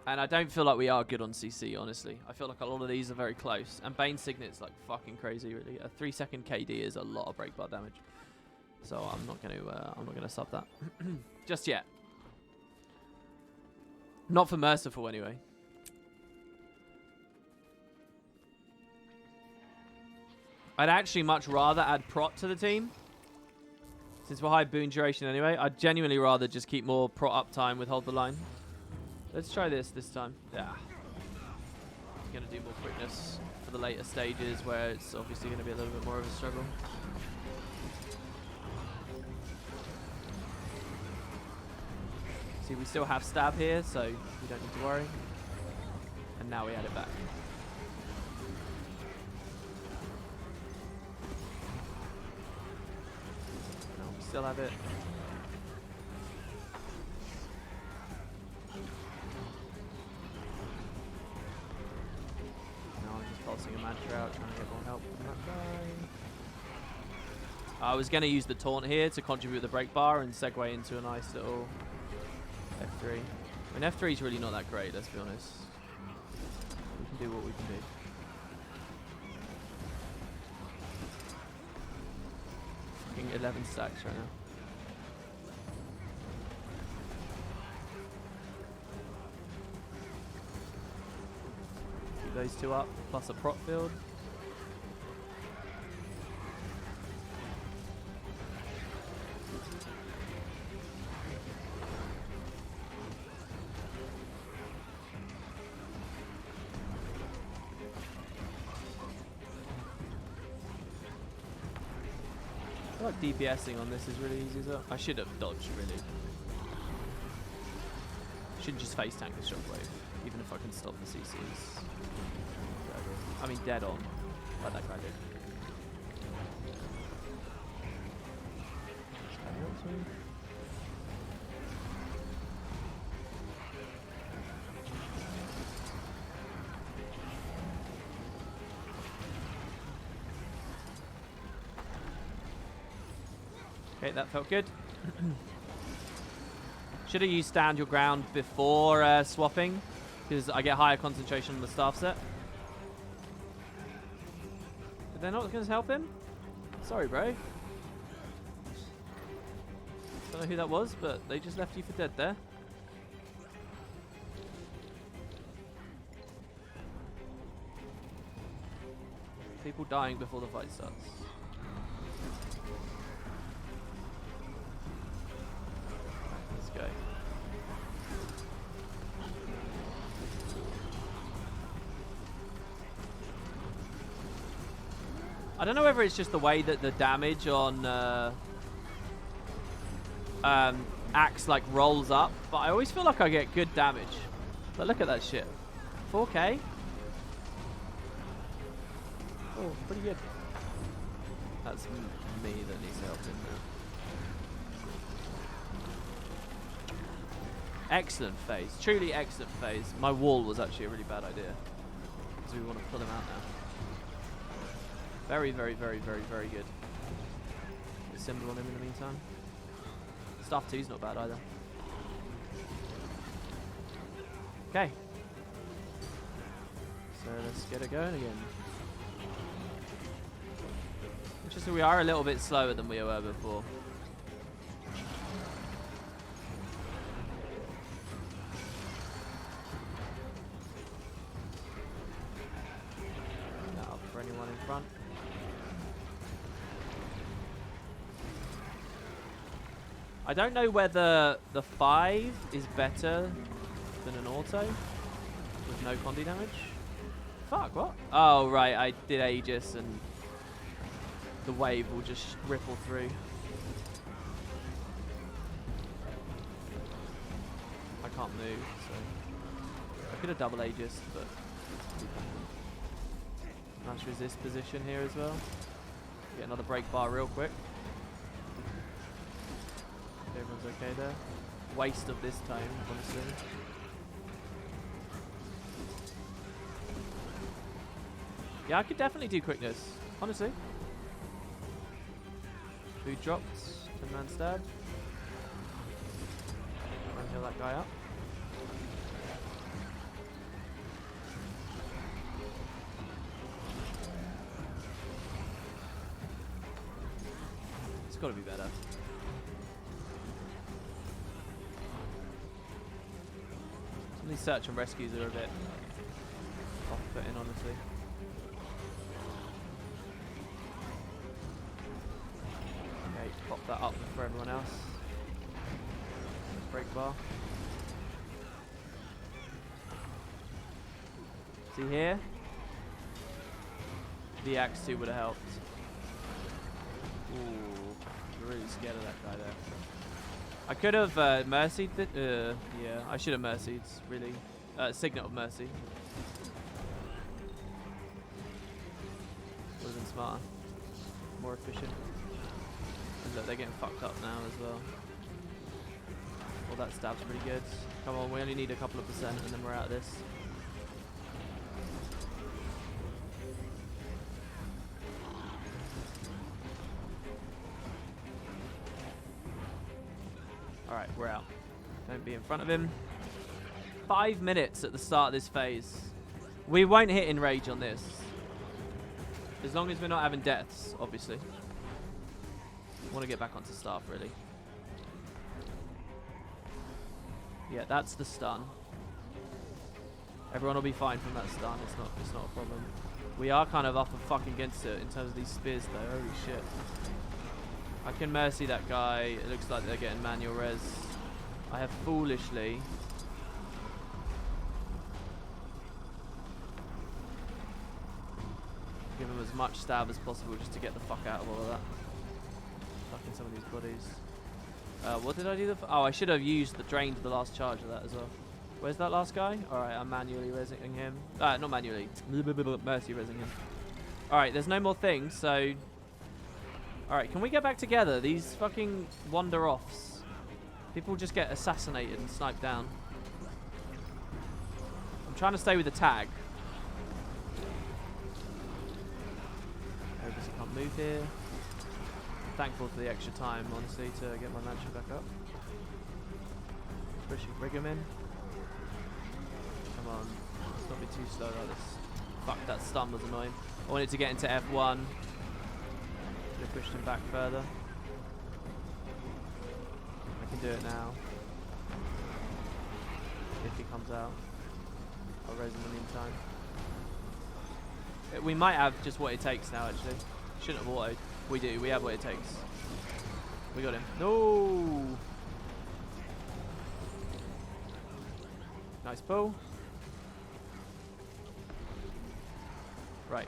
And I don't feel like we are good on CC, honestly. I feel like a lot of these are very close. And Bane Signet's like fucking crazy, really. A 3-second KD is a lot of break bar damage. So I'm not gonna sub that just yet. Not for Merciful, anyway. I'd actually much rather add Prot to the team. Since we're high boon duration anyway, I'd genuinely rather just keep more Prot uptime with Hold the Line. Let's try this time. Yeah. I'm going to do more quickness for the later stages where it's obviously going to be a little bit more of a struggle. See, we still have stab here, so we don't need to worry. And now we add it back. No, we still have it. Pulsing a mantra out, trying to get more help from that guy. I was going to use the taunt here to contribute the break bar and segue into a nice little F3. I mean, F3 is really not that great, let's be honest. We can do what we can do. Fucking 11 stacks right now. Those two up, plus a prot field. I feel like DPSing on this is really easy as well. I should have dodged, really. Shouldn't just face tank the shockwave, even if I can stop the CCs. I mean, dead on, like that guy did. Okay, that felt good. Should have used stand your ground before swapping, because I get higher concentration on the staff set. They're not going to help him? Sorry, bro. Don't know who that was, but they just left you for dead there. People dying before the fight starts. Let's go. I don't know whether it's just the way that the damage on Axe like rolls up, but I always feel like I get good damage. But look at that shit. 4K? Oh, pretty good. That's me that needs help in there. Excellent phase. Truly excellent phase. My wall was actually a really bad idea. Because we want to pull him out now. Very, very, very, very, very good. Put a symbol on him in the meantime. Staff 2's not bad either. Okay. So let's get it going again. Interesting, we are a little bit slower than we were before. front. I don't know whether the 5 is better than an auto with no Condi damage. Fuck, what? Oh, right, I did Aegis and the wave will just ripple through. I can't move, so I could have double Aegis, but nice resist position here as well. Get another break bar real quick. Everyone's okay there. Waste of this time, honestly. Yeah, I could definitely do quickness, honestly. Food dropped, 10-man stab. Try and heal that guy up. It's got to be better. Some of these search and rescues are a bit off-putting, honestly. Okay, pop that up for everyone else. Break bar. See here? The Axe 2 would have helped. Ooh, I'm really scared of that guy there. I could have mercied it. Yeah, I should have mercied, really. Signet of Mercy. Would have been smarter. More efficient. And look, they're getting fucked up now as well. Well, that stab's pretty good. Come on, we only need a couple of percent and then we're out of this. Alright, we're out. Don't be in front of him. 5 minutes at the start of this phase. We won't hit Enrage on this. As long as we're not having deaths, obviously. Want to get back onto staff, really. Yeah, that's the stun. Everyone will be fine from that stun. It's not a problem. We are kind of up and fucking against it in terms of these spears, though. Holy shit. I can mercy that guy. It looks like they're getting manual res. I have foolishly give him as much stab as possible just to get the fuck out of all of that. Fucking some of these bodies. What did I do? Oh, I should have used the drained the last charge of that as well. Where's that last guy? Alright, I'm manually resing him. Not manually. Mercy resing him. Alright, there's no more things, so... Alright, can we get back together? These fucking wander-offs. People just get assassinated and sniped down. I'm trying to stay with the tag. Obviously can't move here. Thankful for the extra time, honestly, to get my Lancia back up. Pushing Brigham in. Come on. Let's not be too slow like this. Fuck, that stun was annoying. I wanted to get into F1. Could have pushed him back further. I can do it now. If he comes out. I'll raise him in the meantime. We might have just what it takes now, actually. Shouldn't have autoed. We do. We have what it takes. We got him. No! Nice pull. Right.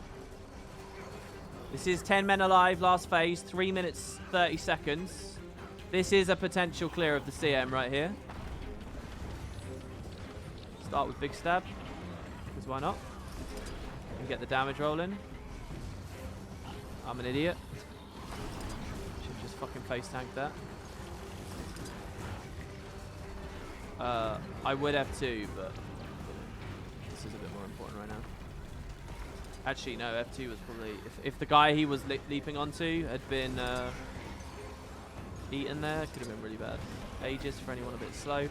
This is 10 men alive, last phase, 3 minutes 30 seconds. This is a potential clear of the CM right here. Start with big stab, because why not? And get the damage rolling. I'm an idiot. Should just fucking face tank that. I would F2, but this is a bit more important right now. Actually, no, F2 was probably... If the guy he was leaping onto had been eaten there, it could have been really bad. Aegis for anyone a bit slow.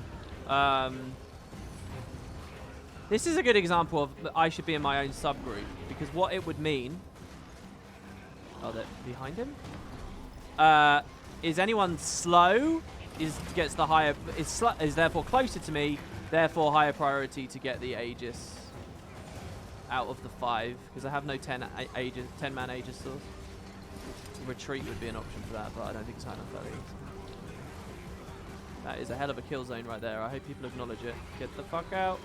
This is a good example of I should be in my own subgroup, because what it would mean... Oh, they're behind him? Is anyone slow? Gets the higher... Is therefore closer to me, therefore higher priority to get the Aegis. out of the 5 because I have no 10-man Aegis source. Retreat would be an option for that, but I don't think it's high enough value. That is a hell of a kill zone right there. I hope people acknowledge it. Get the fuck out.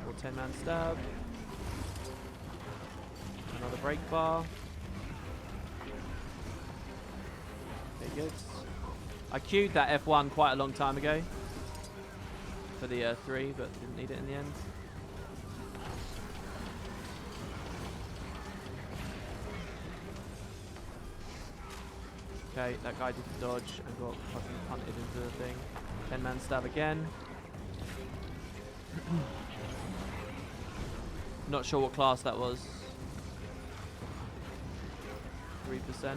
Or 10-man stab. Another break bar. There you go. I queued that F1 quite a long time ago for the 3, but didn't need it in the end. Okay, that guy did the dodge and got fucking punted into the thing. 10-man stab again. Not sure what class that was. 3%.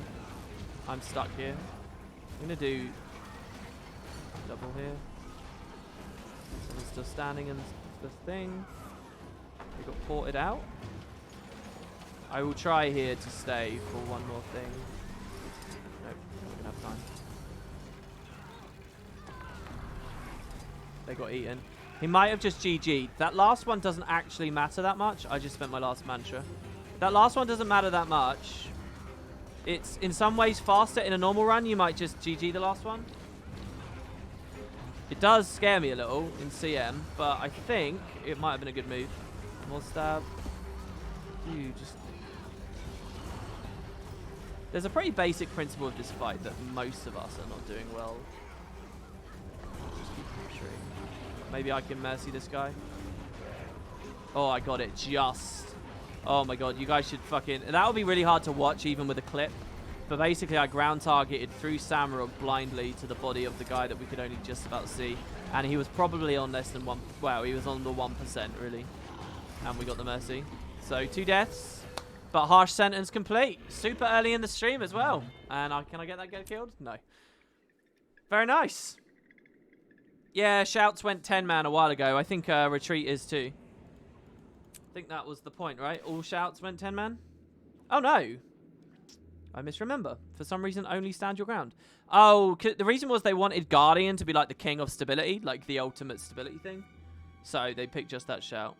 I'm stuck here. I'm gonna do double here. Someone's still standing in the thing. They got ported out. I will try here to stay for one more thing. Nope, not gonna have time. They got eaten. He might have just GG'd. That last one doesn't actually matter that much. I just spent my last mantra. That last one doesn't matter that much. It's in some ways faster. In a normal run, you might just GG the last one. It does scare me a little in CM, but I think it might have been a good move. More stab. You just... There's a pretty basic principle of this fight that most of us are not doing well. Just keep pressuring. Maybe I can mercy this guy. Oh, I got it just... Oh my god, you guys should fucking... That would be really hard to watch even with a clip. But basically I ground targeted through Samurott blindly to the body of the guy that we could only just about see. And he was probably on less than 1... Wow, he was on the 1% really. And we got the mercy. So 2 deaths. But harsh sentence complete. Super early in the stream as well. And can I get that guy killed? No. Very nice. Yeah, Shouts went 10-man a while ago. I think Retreat is too. I think that was the point, right? All Shouts went 10-man? Oh, no. I misremember. For some reason, only stand your ground. Oh, the reason was they wanted Guardian to be like the king of stability, like the ultimate stability thing. So they picked just that Shout.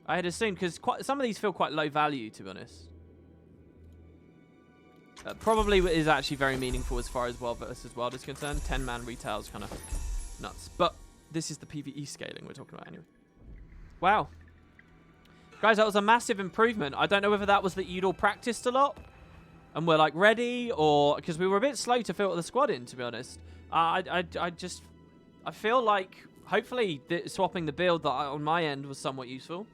I had assumed, because some of these feel quite low value, to be honest. Probably is actually very meaningful as far as World versus World is concerned. 10-man retail is kind of nuts. But this is the PvE scaling we're talking about anyway. Wow. Guys, that was a massive improvement. I don't know whether that was that you'd all practiced a lot and were like ready, or because we were a bit slow to filter the squad in, to be honest. I feel like hopefully swapping the build that on my end was somewhat useful.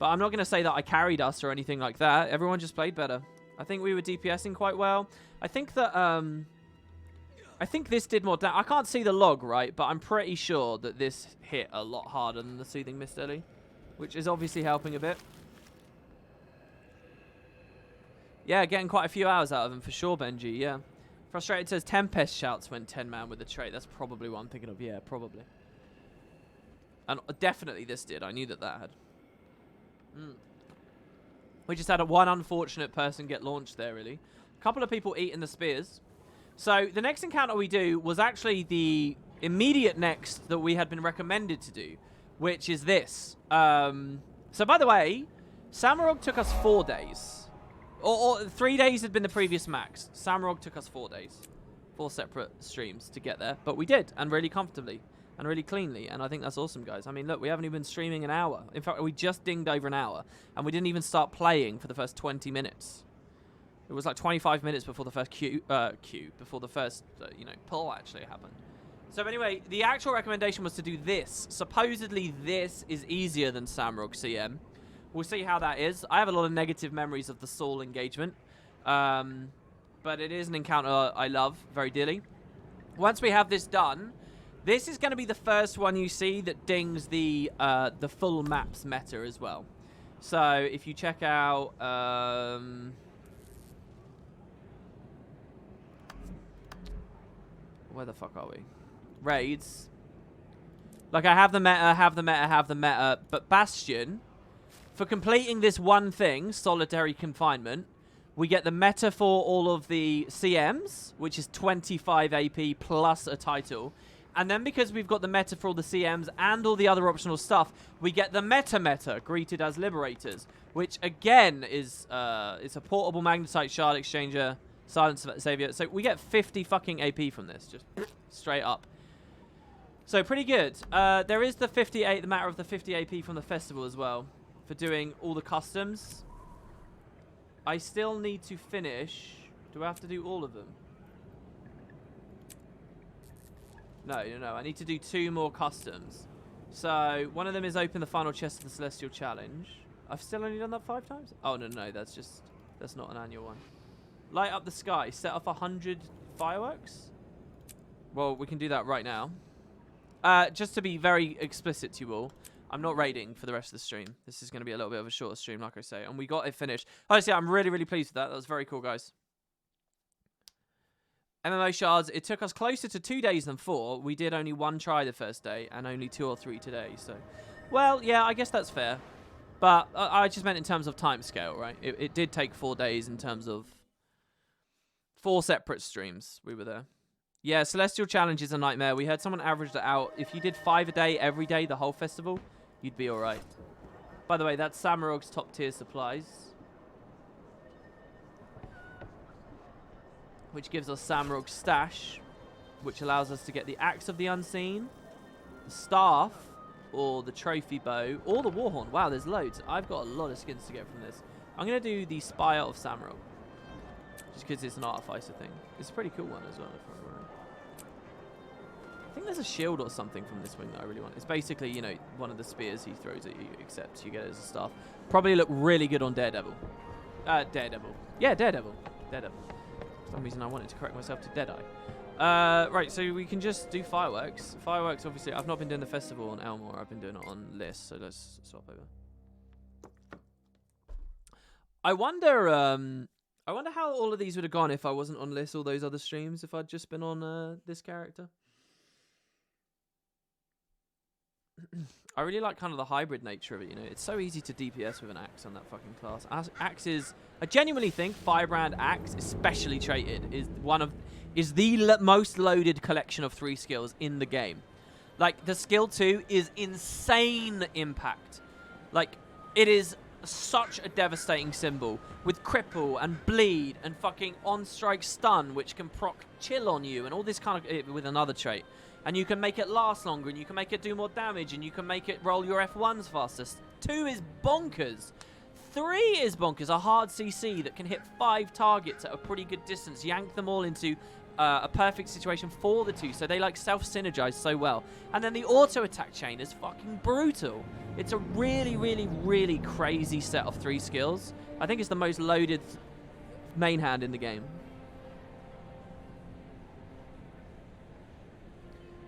But I'm not going to say that I carried us or anything like that. Everyone just played better. I think we were DPSing quite well. I think that I think this did more damage. I can't see the log, right? But I'm pretty sure that this hit a lot harder than the Soothing Mist early, which is obviously helping a bit. Yeah, getting quite a few hours out of him for sure, Benji, yeah. Frustrated says Tempest Shouts went 10-man with the trait. That's probably what I'm thinking of. Yeah, probably. And definitely this did. I knew that had. We just had one unfortunate person get launched there, really. A couple of people eating the spears. So the next encounter we do was actually the immediate next that we had been recommended to do, which is this. So by the way, Samurott took us 4 days. Or 3 days had been the previous max. Samurott took us 4 days. 4 separate streams to get there. But we did, and really comfortably, and really cleanly. And I think that's awesome, guys. I mean, look, we haven't even been streaming an hour. In fact, we just dinged over an hour. And we didn't even start playing for the first 20 minutes. It was like 25 minutes before the first before the first, pull actually happened. So anyway, the actual recommendation was to do this. Supposedly this is easier than Samurott CM. We'll see how that is. I have a lot of negative memories of the Saul engagement. But it is an encounter I love very dearly. Once we have this done, this is going to be the first one you see that dings the full maps meta as well. So if you check out... where the fuck are we? Raids. Like, I have the meta, but Bastion, for completing this one thing, solitary confinement, we get the meta for all of the CMs, which is 25 AP plus a title, And then because we've got the meta for all the CMs and all the other optional stuff, we get the meta, greeted as Liberators, which again is it's a portable magnetite shard exchanger, silence savior. So we get 50 fucking AP from this, just straight up. So pretty good. There is the matter of the 50 AP from the festival as well, for doing all the customs. I still need to finish. Do I have to do all of them? No. I need to do 2 more customs. So one of them is open the final chest of the Celestial Challenge. I've still only done that 5 times? Oh, no. That's not an annual one. Light up the sky. Set off 100 fireworks? Well, we can do that right now. Just to be very explicit to you all, I'm not raiding for the rest of the stream. This is going to be a little bit of a shorter stream, like I say. And we got it finished. Honestly, I'm really, really pleased with that. That was very cool, guys. MMO shards, it took us closer to 2 days than 4. We did only 1 try the first day and only 2 or 3 today. So, well, yeah, I guess that's fair. But I just meant in terms of time scale, right? It did take 4 days in terms of 4 separate streams. We were there. Yeah, Celestial Challenge is a nightmare. We heard someone averaged it out. If you did 5 a day every day the whole festival, you'd be all right. By the way, that's Samarog's top tier supplies, which gives us Samarog's stash, which allows us to get the Axe of the Unseen, the Staff, or the Trophy Bow, or the Warhorn. Wow, there's loads. I've got a lot of skins to get from this. I'm going to do the Spire of Samarog, just because it's an artificer thing. It's a pretty cool one as well, if I remember right. I think there's a shield or something from this wing that I really want. It's basically, you know, one of the spears he throws at you, except you get it as a staff. Probably look really good on Daredevil. Daredevil. Yeah, Daredevil. For some reason I wanted to correct myself to Deadeye. Right, so we can just do fireworks. Fireworks, obviously, I've not been doing the festival on Elmore. I've been doing it on List, so let's swap over. I wonder how all of these would have gone if I wasn't on List, all those other streams, if I'd just been on this character. I really like kind of the hybrid nature of it, you know. It's so easy to DPS with an axe on that fucking class. Axes, I genuinely think Firebrand axe, especially traded, is the most loaded collection of 3 skills in the game. Like, the skill 2 is insane impact. Like, it is such a devastating symbol with cripple and bleed and fucking on-strike stun, which can proc chill on you and all this kind of with another trait. And you can make it last longer, and you can make it do more damage, and you can make it roll your F1s faster. 2 is bonkers. 3 is bonkers, a hard CC that can hit 5 targets at a pretty good distance, yank them all into a perfect situation for the 2, so they like self-synergize so well. And then the auto-attack chain is fucking brutal. It's a really, really, really crazy set of 3 skills. I think it's the most loaded main hand in the game.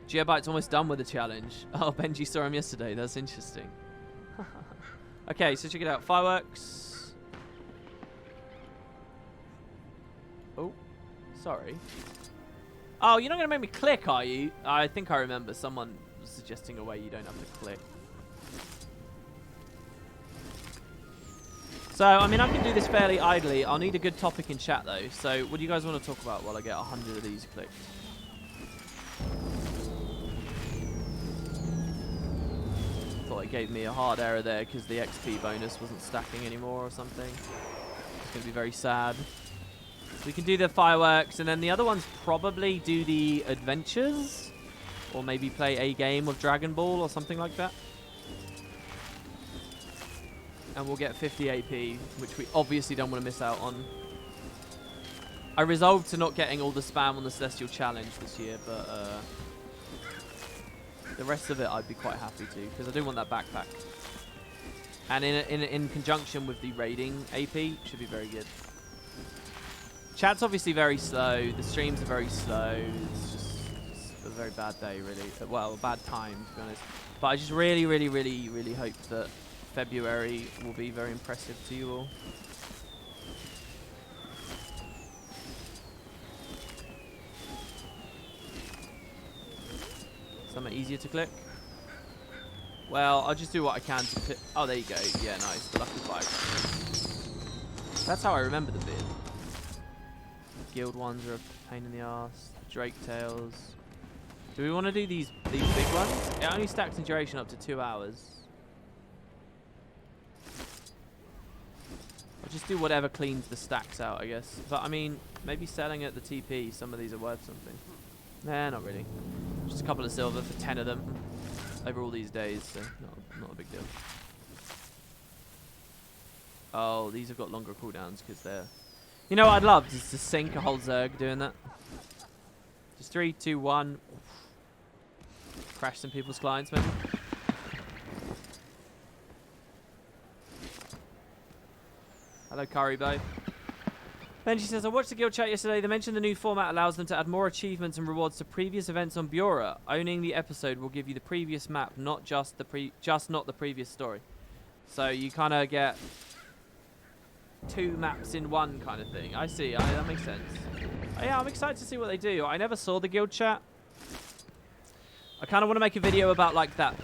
Geobite's almost done with the challenge. Oh, Benji saw him yesterday. That's interesting. Okay, so check it out. Fireworks. Oh, sorry. Oh, you're not going to make me click, are you? I think I remember someone was suggesting a way you don't have to click. So, I mean, I can do this fairly idly. I'll need a good topic in chat, though. So, what do you guys want to talk about while I get 100 of these clicked? Thought it gave me a hard error there because the XP bonus wasn't stacking anymore or something. It's going to be very sad. So we can do the fireworks, and then the other ones probably do the adventures, or maybe play a game of Dragon Ball or something like that. And we'll get 50 AP, which we obviously don't want to miss out on. I resolved to not getting all the spam on the Celestial Challenge this year, but the rest of it I'd be quite happy to, because I do want that backpack. And in conjunction with the raiding AP, should be very good. Chat's obviously very slow. The streams are very slow. It's just a very bad day, really. Well, a bad time, to be honest. But I just really, really, really, really hope that February will be very impressive to you all. Something easier to click? Well, I'll just do what I can to click. Oh, there you go. Yeah, nice. The lucky 5. That's how I remember the bid. The guild ones are a pain in the arse. Drake tails. Do we want to do these big ones? It only stacks in duration up to 2 hours. I'll just do whatever cleans the stacks out, I guess. But I mean, maybe selling at the TP, some of these are worth something. Nah, not really. Just a couple of silver for 10 of them over all these days, so not a big deal. Oh, these have got longer cooldowns because they're... You know what I'd love? Just to sink a whole Zerg doing that. Just 3, 2, 1. Crash some people's clients, maybe. Hello, Karibo. Benji says, I watched the guild chat yesterday. They mentioned the new format allows them to add more achievements and rewards to previous events on Buora. Owning the episode will give you the previous map, not just not the previous story. So you kind of get 2 maps in one kind of thing. I see. That makes sense. Yeah, I'm excited to see what they do. I never saw the guild chat. I kind of want to make a video about like that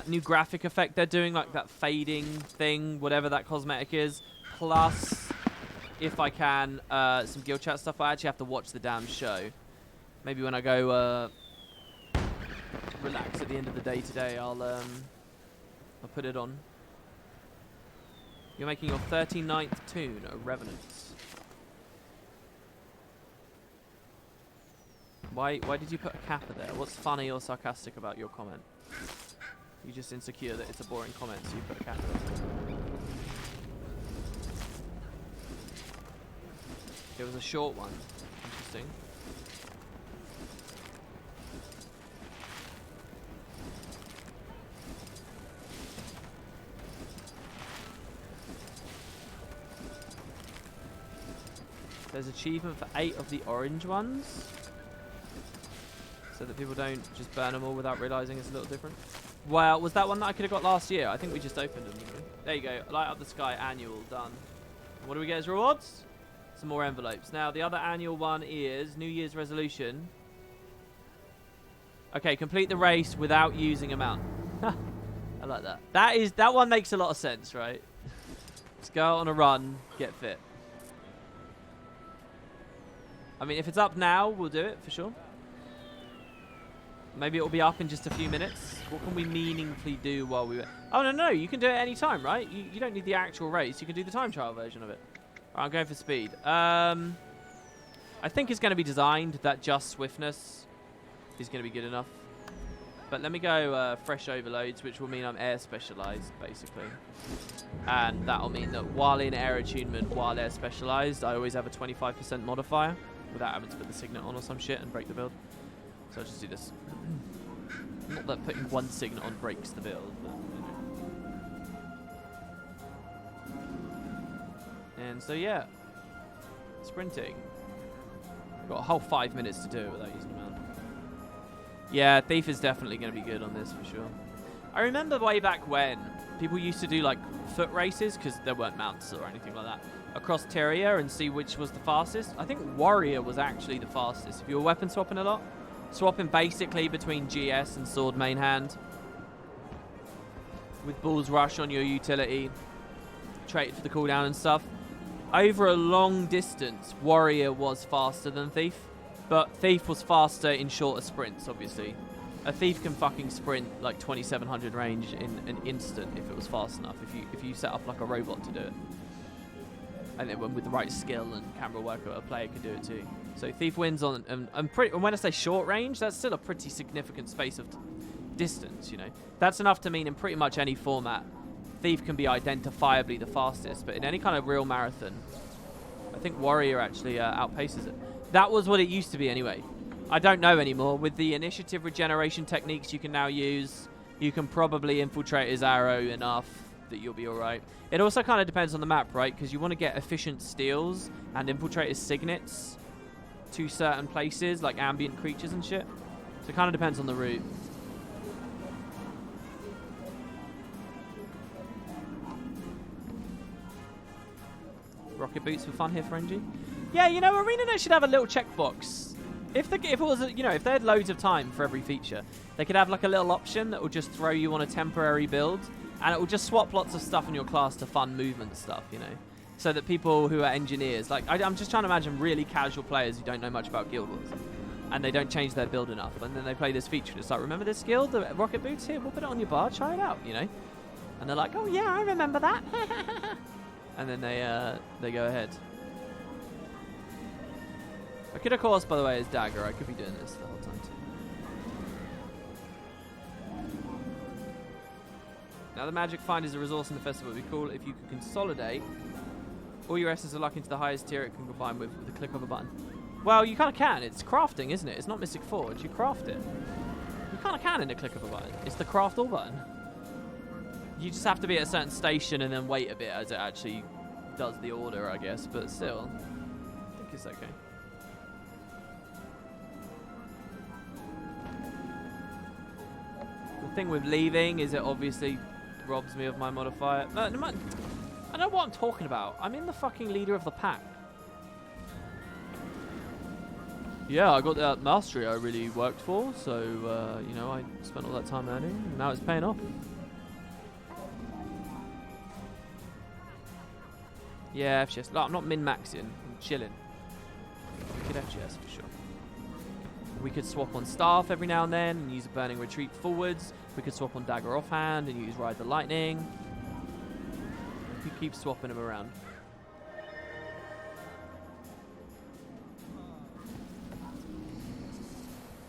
new graphic effect they're doing, like that fading thing, whatever that cosmetic is. Plus, if I can, some guild chat stuff. I actually have to watch the damn show. Maybe when I go relax at the end of the day today, I'll put it on. You're making your 39th tune, a Revenants. Why did you put a kappa there? What's funny or sarcastic about your comment? You're just insecure that it's a boring comment, so you put a kappa there. It was a short one. Interesting. There's achievement for 8 of the orange ones. So that people don't just burn them all without realizing it's a little different. Well, was that one that I could have got last year? I think we just opened them. There you go. Light up the sky annual. Done. And what do we get as rewards? Some more envelopes. Now, the other annual one is New Year's resolution. Okay, complete the race without using a mount. I like that. That one makes a lot of sense, right? Let's go out on a run, get fit. I mean, if it's up now, we'll do it for sure. Maybe it'll be up in just a few minutes. What can we meaningfully do while we... Oh, no, you can do it any time, right? You don't need the actual race. You can do the time trial version of it. Right, I'm going for speed. I think it's going to be designed that just swiftness is going to be good enough. But let me go fresh overloads, which will mean I'm air specialized, basically. And that'll mean that while in air attunement, while air specialized, I always have a 25% modifier without having to put the signet on or some shit and break the build. So I'll just do this. Not that putting one signet on breaks the build, but, you know. And so, yeah. Sprinting. I've got a whole 5 minutes to do it without using a mount. Yeah, Thief is definitely going to be good on this for sure. I remember way back when people used to do like foot races, because there weren't mounts or anything like that, across Tyria and see which was the fastest. I think Warrior was actually the fastest. If you were weapon swapping a lot, swapping basically between GS and Sword main hand, with Bull's Rush on your utility, traded for the cooldown and stuff. Over a long distance, Warrior was faster than Thief, but Thief was faster in shorter sprints, obviously. A Thief can fucking sprint like 2700 range in an instant if it was fast enough, if you set up like a robot to do it. And then with the right skill and camera work, a player could do it too. So Thief wins on, and when I say short range, that's still a pretty significant space of distance, you know. That's enough to mean in pretty much any format, Thief can be identifiably the fastest, but in any kind of real marathon, I think Warrior actually outpaces it. That was what it used to be anyway. I don't know anymore. With the initiative regeneration techniques you can now use, you can probably infiltrate his arrow enough that you'll be alright. It also kind of depends on the map, right? Because you want to get efficient steals and infiltrate his signets to certain places, like ambient creatures and shit. So it kind of depends on the route. Rocket boots for fun here, Frenzy. Yeah, you know, ArenaNet should have a little checkbox. If it was, you know, if they had loads of time for every feature, they could have like a little option that will just throw you on a temporary build, and it will just swap lots of stuff in your class to fun movement stuff, you know, so that people who are engineers, like I'm just trying to imagine really casual players who don't know much about Guild Wars, and they don't change their build enough. And then they play this feature, and it's like, remember this skill, the rocket boots? Here, we'll put it on your bar, try it out, you know? And they're like, oh yeah, I remember that. And then they go ahead. I could, of course, by the way, as Dagger, I could be doing this the whole time too. Now the magic find is a resource in the festival. It would be cool if you could consolidate all your essence of luck into the highest tier it can combine with the click of a button. Well, you kind of can. It's crafting, isn't it? It's not Mystic Forge. You craft it. You kind of can in the click of a button. It's the craft all button. You just have to be at a certain station and then wait a bit as it actually does the order, I guess. But still, I think it's okay. The thing with leaving is it obviously robs me of my modifier. I know what I'm talking about. I'm in the fucking leader of the pack. Yeah, I got that mastery I really worked for, so, you know, I spent all that time earning, and now it's paying off. Yeah, FGS. No, I'm not min-maxing. I'm chilling. Good FGS for sure. We could swap on Staff every now and then and use a Burning Retreat forwards. We could swap on Dagger offhand and use Ride the Lightning. You keep swapping them around.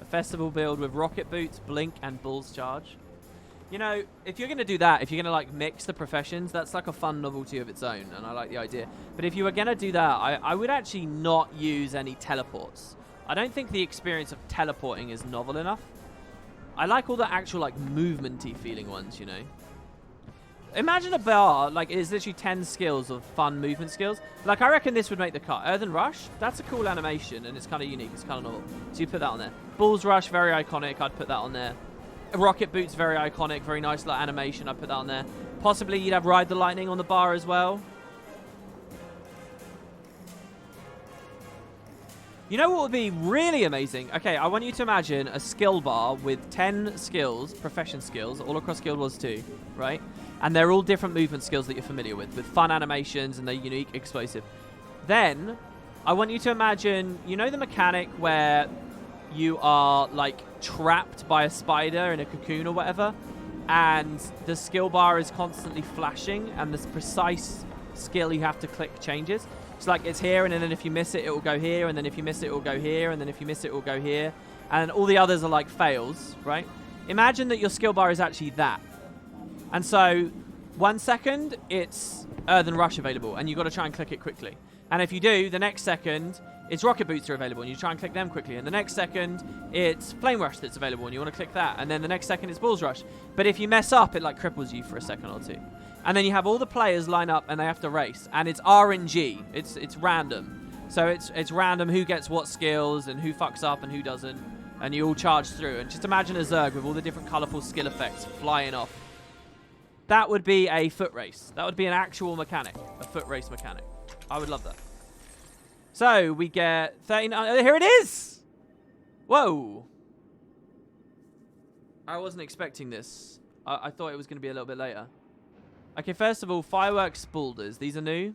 A festival build with Rocket Boots, Blink, and Bull's Charge. You know, if you're going to do that, if you're going to, like, mix the professions, that's, like, a fun novelty of its own, and I like the idea. But if you were going to do that, I would actually not use any teleports. I don't think the experience of teleporting is novel enough. I like all the actual, like, movement-y feeling ones, you know? Imagine a bar, like, it is literally 10 skills of fun movement skills. Like, I reckon this would make the cut. Earthen Rush, that's a cool animation, and it's kind of unique. It's kind of novel. So you put that on there. Bull's Rush, very iconic. I'd put that on there. Rocket Boots, very iconic, very nice like animation. I put that on there. Possibly you'd have Ride the Lightning on the bar as well. You know what would be really amazing? Okay, I want you to imagine a skill bar with 10 skills, profession skills, all across Guild Wars 2, right? And they're all different movement skills that you're familiar with fun animations and they're unique, explosive. Then, I want you to imagine, you know the mechanic where you are, like, trapped by a spider in a cocoon or whatever, and the skill bar is constantly flashing, and the precise skill you have to click changes. It's like it's here, and then if you miss it, it will go here, and then if you miss it, it will go here, and then if you miss it, it will go here, and all the others are like fails, right? Imagine that your skill bar is actually that. And so, 1 second, it's Earthen Rush available, and you've got to try and click it quickly. And if you do, the next second, it's Rocket Boots are available, and you try and click them quickly. And the next second, it's Flame Rush that's available, and you want to click that. And then the next second, it's Bull's Rush. But if you mess up, it like cripples you for a second or two. And then you have all the players line up, and they have to race. And it's RNG. It's random. So it's random who gets what skills, and who fucks up, and who doesn't. And you all charge through. And just imagine a Zerg with all the different colourful skill effects flying off. That would be a foot race. That would be an actual mechanic. A foot race mechanic. I would love that. So, we get 39... here it is! Whoa. I wasn't expecting this. I thought it was going to be a little bit later. Okay, first of all, Fireworks Boulders. These are new.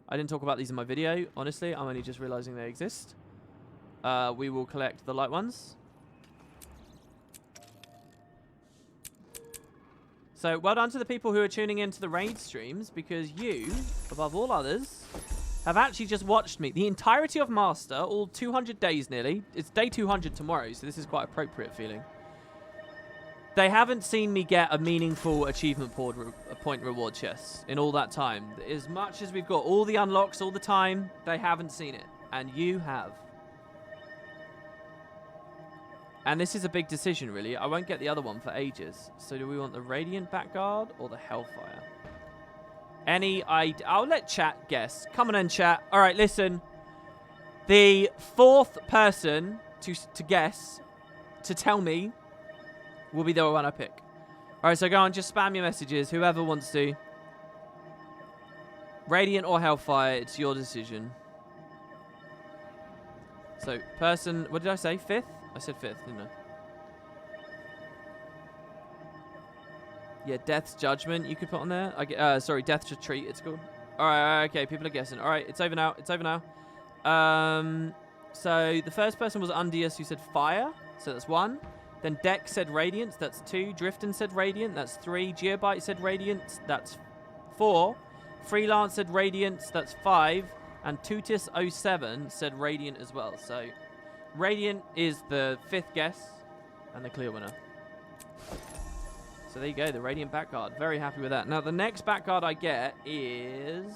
I didn't talk about these in my video. Honestly, I'm only just realizing they exist. We will collect the light ones. So, well done to the people who are tuning into the raid streams, because you, above all others, have actually just watched me. The entirety of Master, all 200 days nearly. It's day 200 tomorrow, so this is quite appropriate feeling. They haven't seen me get a meaningful achievement point reward chest in all that time. As much as we've got all the unlocks all the time, they haven't seen it. And you have. And this is a big decision, really. I won't get the other one for ages. So do we want the Radiant Backguard or the Hellfire? I'll let chat guess. Come on in, chat. All right, listen. The fourth person to guess, to tell me, will be the one I pick. All right, so go on. Just spam your messages. Whoever wants to. Radiant or Hellfire, it's your decision. So, person... What did I say? Fifth? I said fifth, didn't I? Yeah, Death's Judgment you could put on there. Sorry, Death's Retreat it's called. Alright, okay, people are guessing. Alright, it's over now. It's over now. So the first person was Undius, who said fire. So that's 1. Then Dex said radiance. That's 2. Drifton said radiant. That's 3. Geobite said radiance. That's 4. Freelance said radiance. That's 5. And Tutis07 said radiant as well. So radiant is the 5th guess and the clear winner. So there you go, the radiant back guard. Very happy with that. Now the next back guard I get is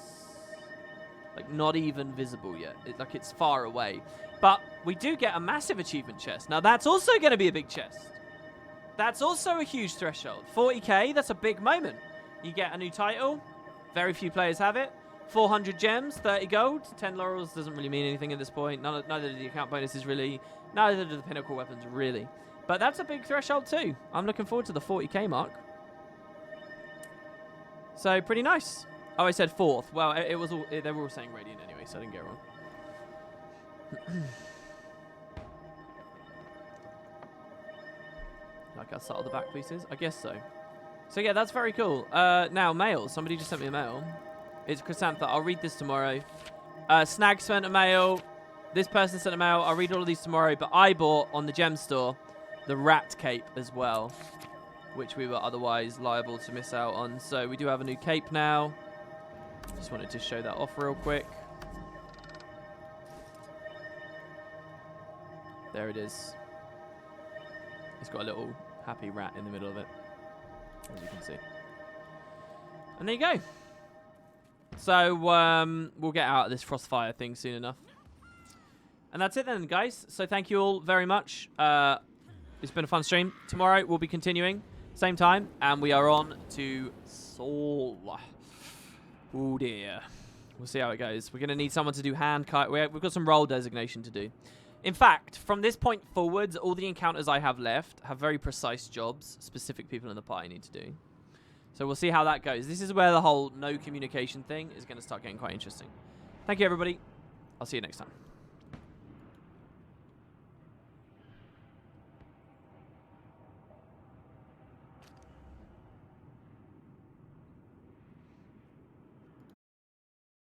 like not even visible yet. Like it's far away. But we do get a massive achievement chest. Now that's also going to be a big chest. That's also a huge threshold. 40k, that's a big moment. You get a new title. Very few players have it. 400 gems, 30 gold, 10 laurels doesn't really mean anything at this point. Neither do the account bonuses really. Neither do the pinnacle weapons really. But that's a big threshold too. I'm looking forward to the 40k mark. So pretty nice. Oh, I said 4th. Well, it was all, they were all saying radiant anyway, so I didn't get it wrong. Like I start at the back pieces? I guess so. So yeah, that's very cool. Now, mail. Somebody just sent me a mail. It's Chrysantha. I'll read this tomorrow. Snag sent a mail. This person sent a mail. I'll read all of these tomorrow. But I bought on the gem store the rat cape as well, which we were otherwise liable to miss out on. So we do have a new cape now. Just wanted to show that off real quick. There it is. It's got a little happy rat in the middle of it, as you can see. And there you go. So we'll get out of this Frostfire thing soon enough. And that's it then, guys. So thank you all very much. It's been a fun stream. Tomorrow we'll be continuing, same time, and we are on to Sol. Oh dear. We'll see how it goes. We're going to need someone to do hand kite. We've got some role designation to do. In fact, from this point forwards, all the encounters I have left have very precise jobs specific people in the party need to do. So we'll see how that goes. This is where the whole no communication thing is going to start getting quite interesting. Thank you, everybody. I'll see you next time.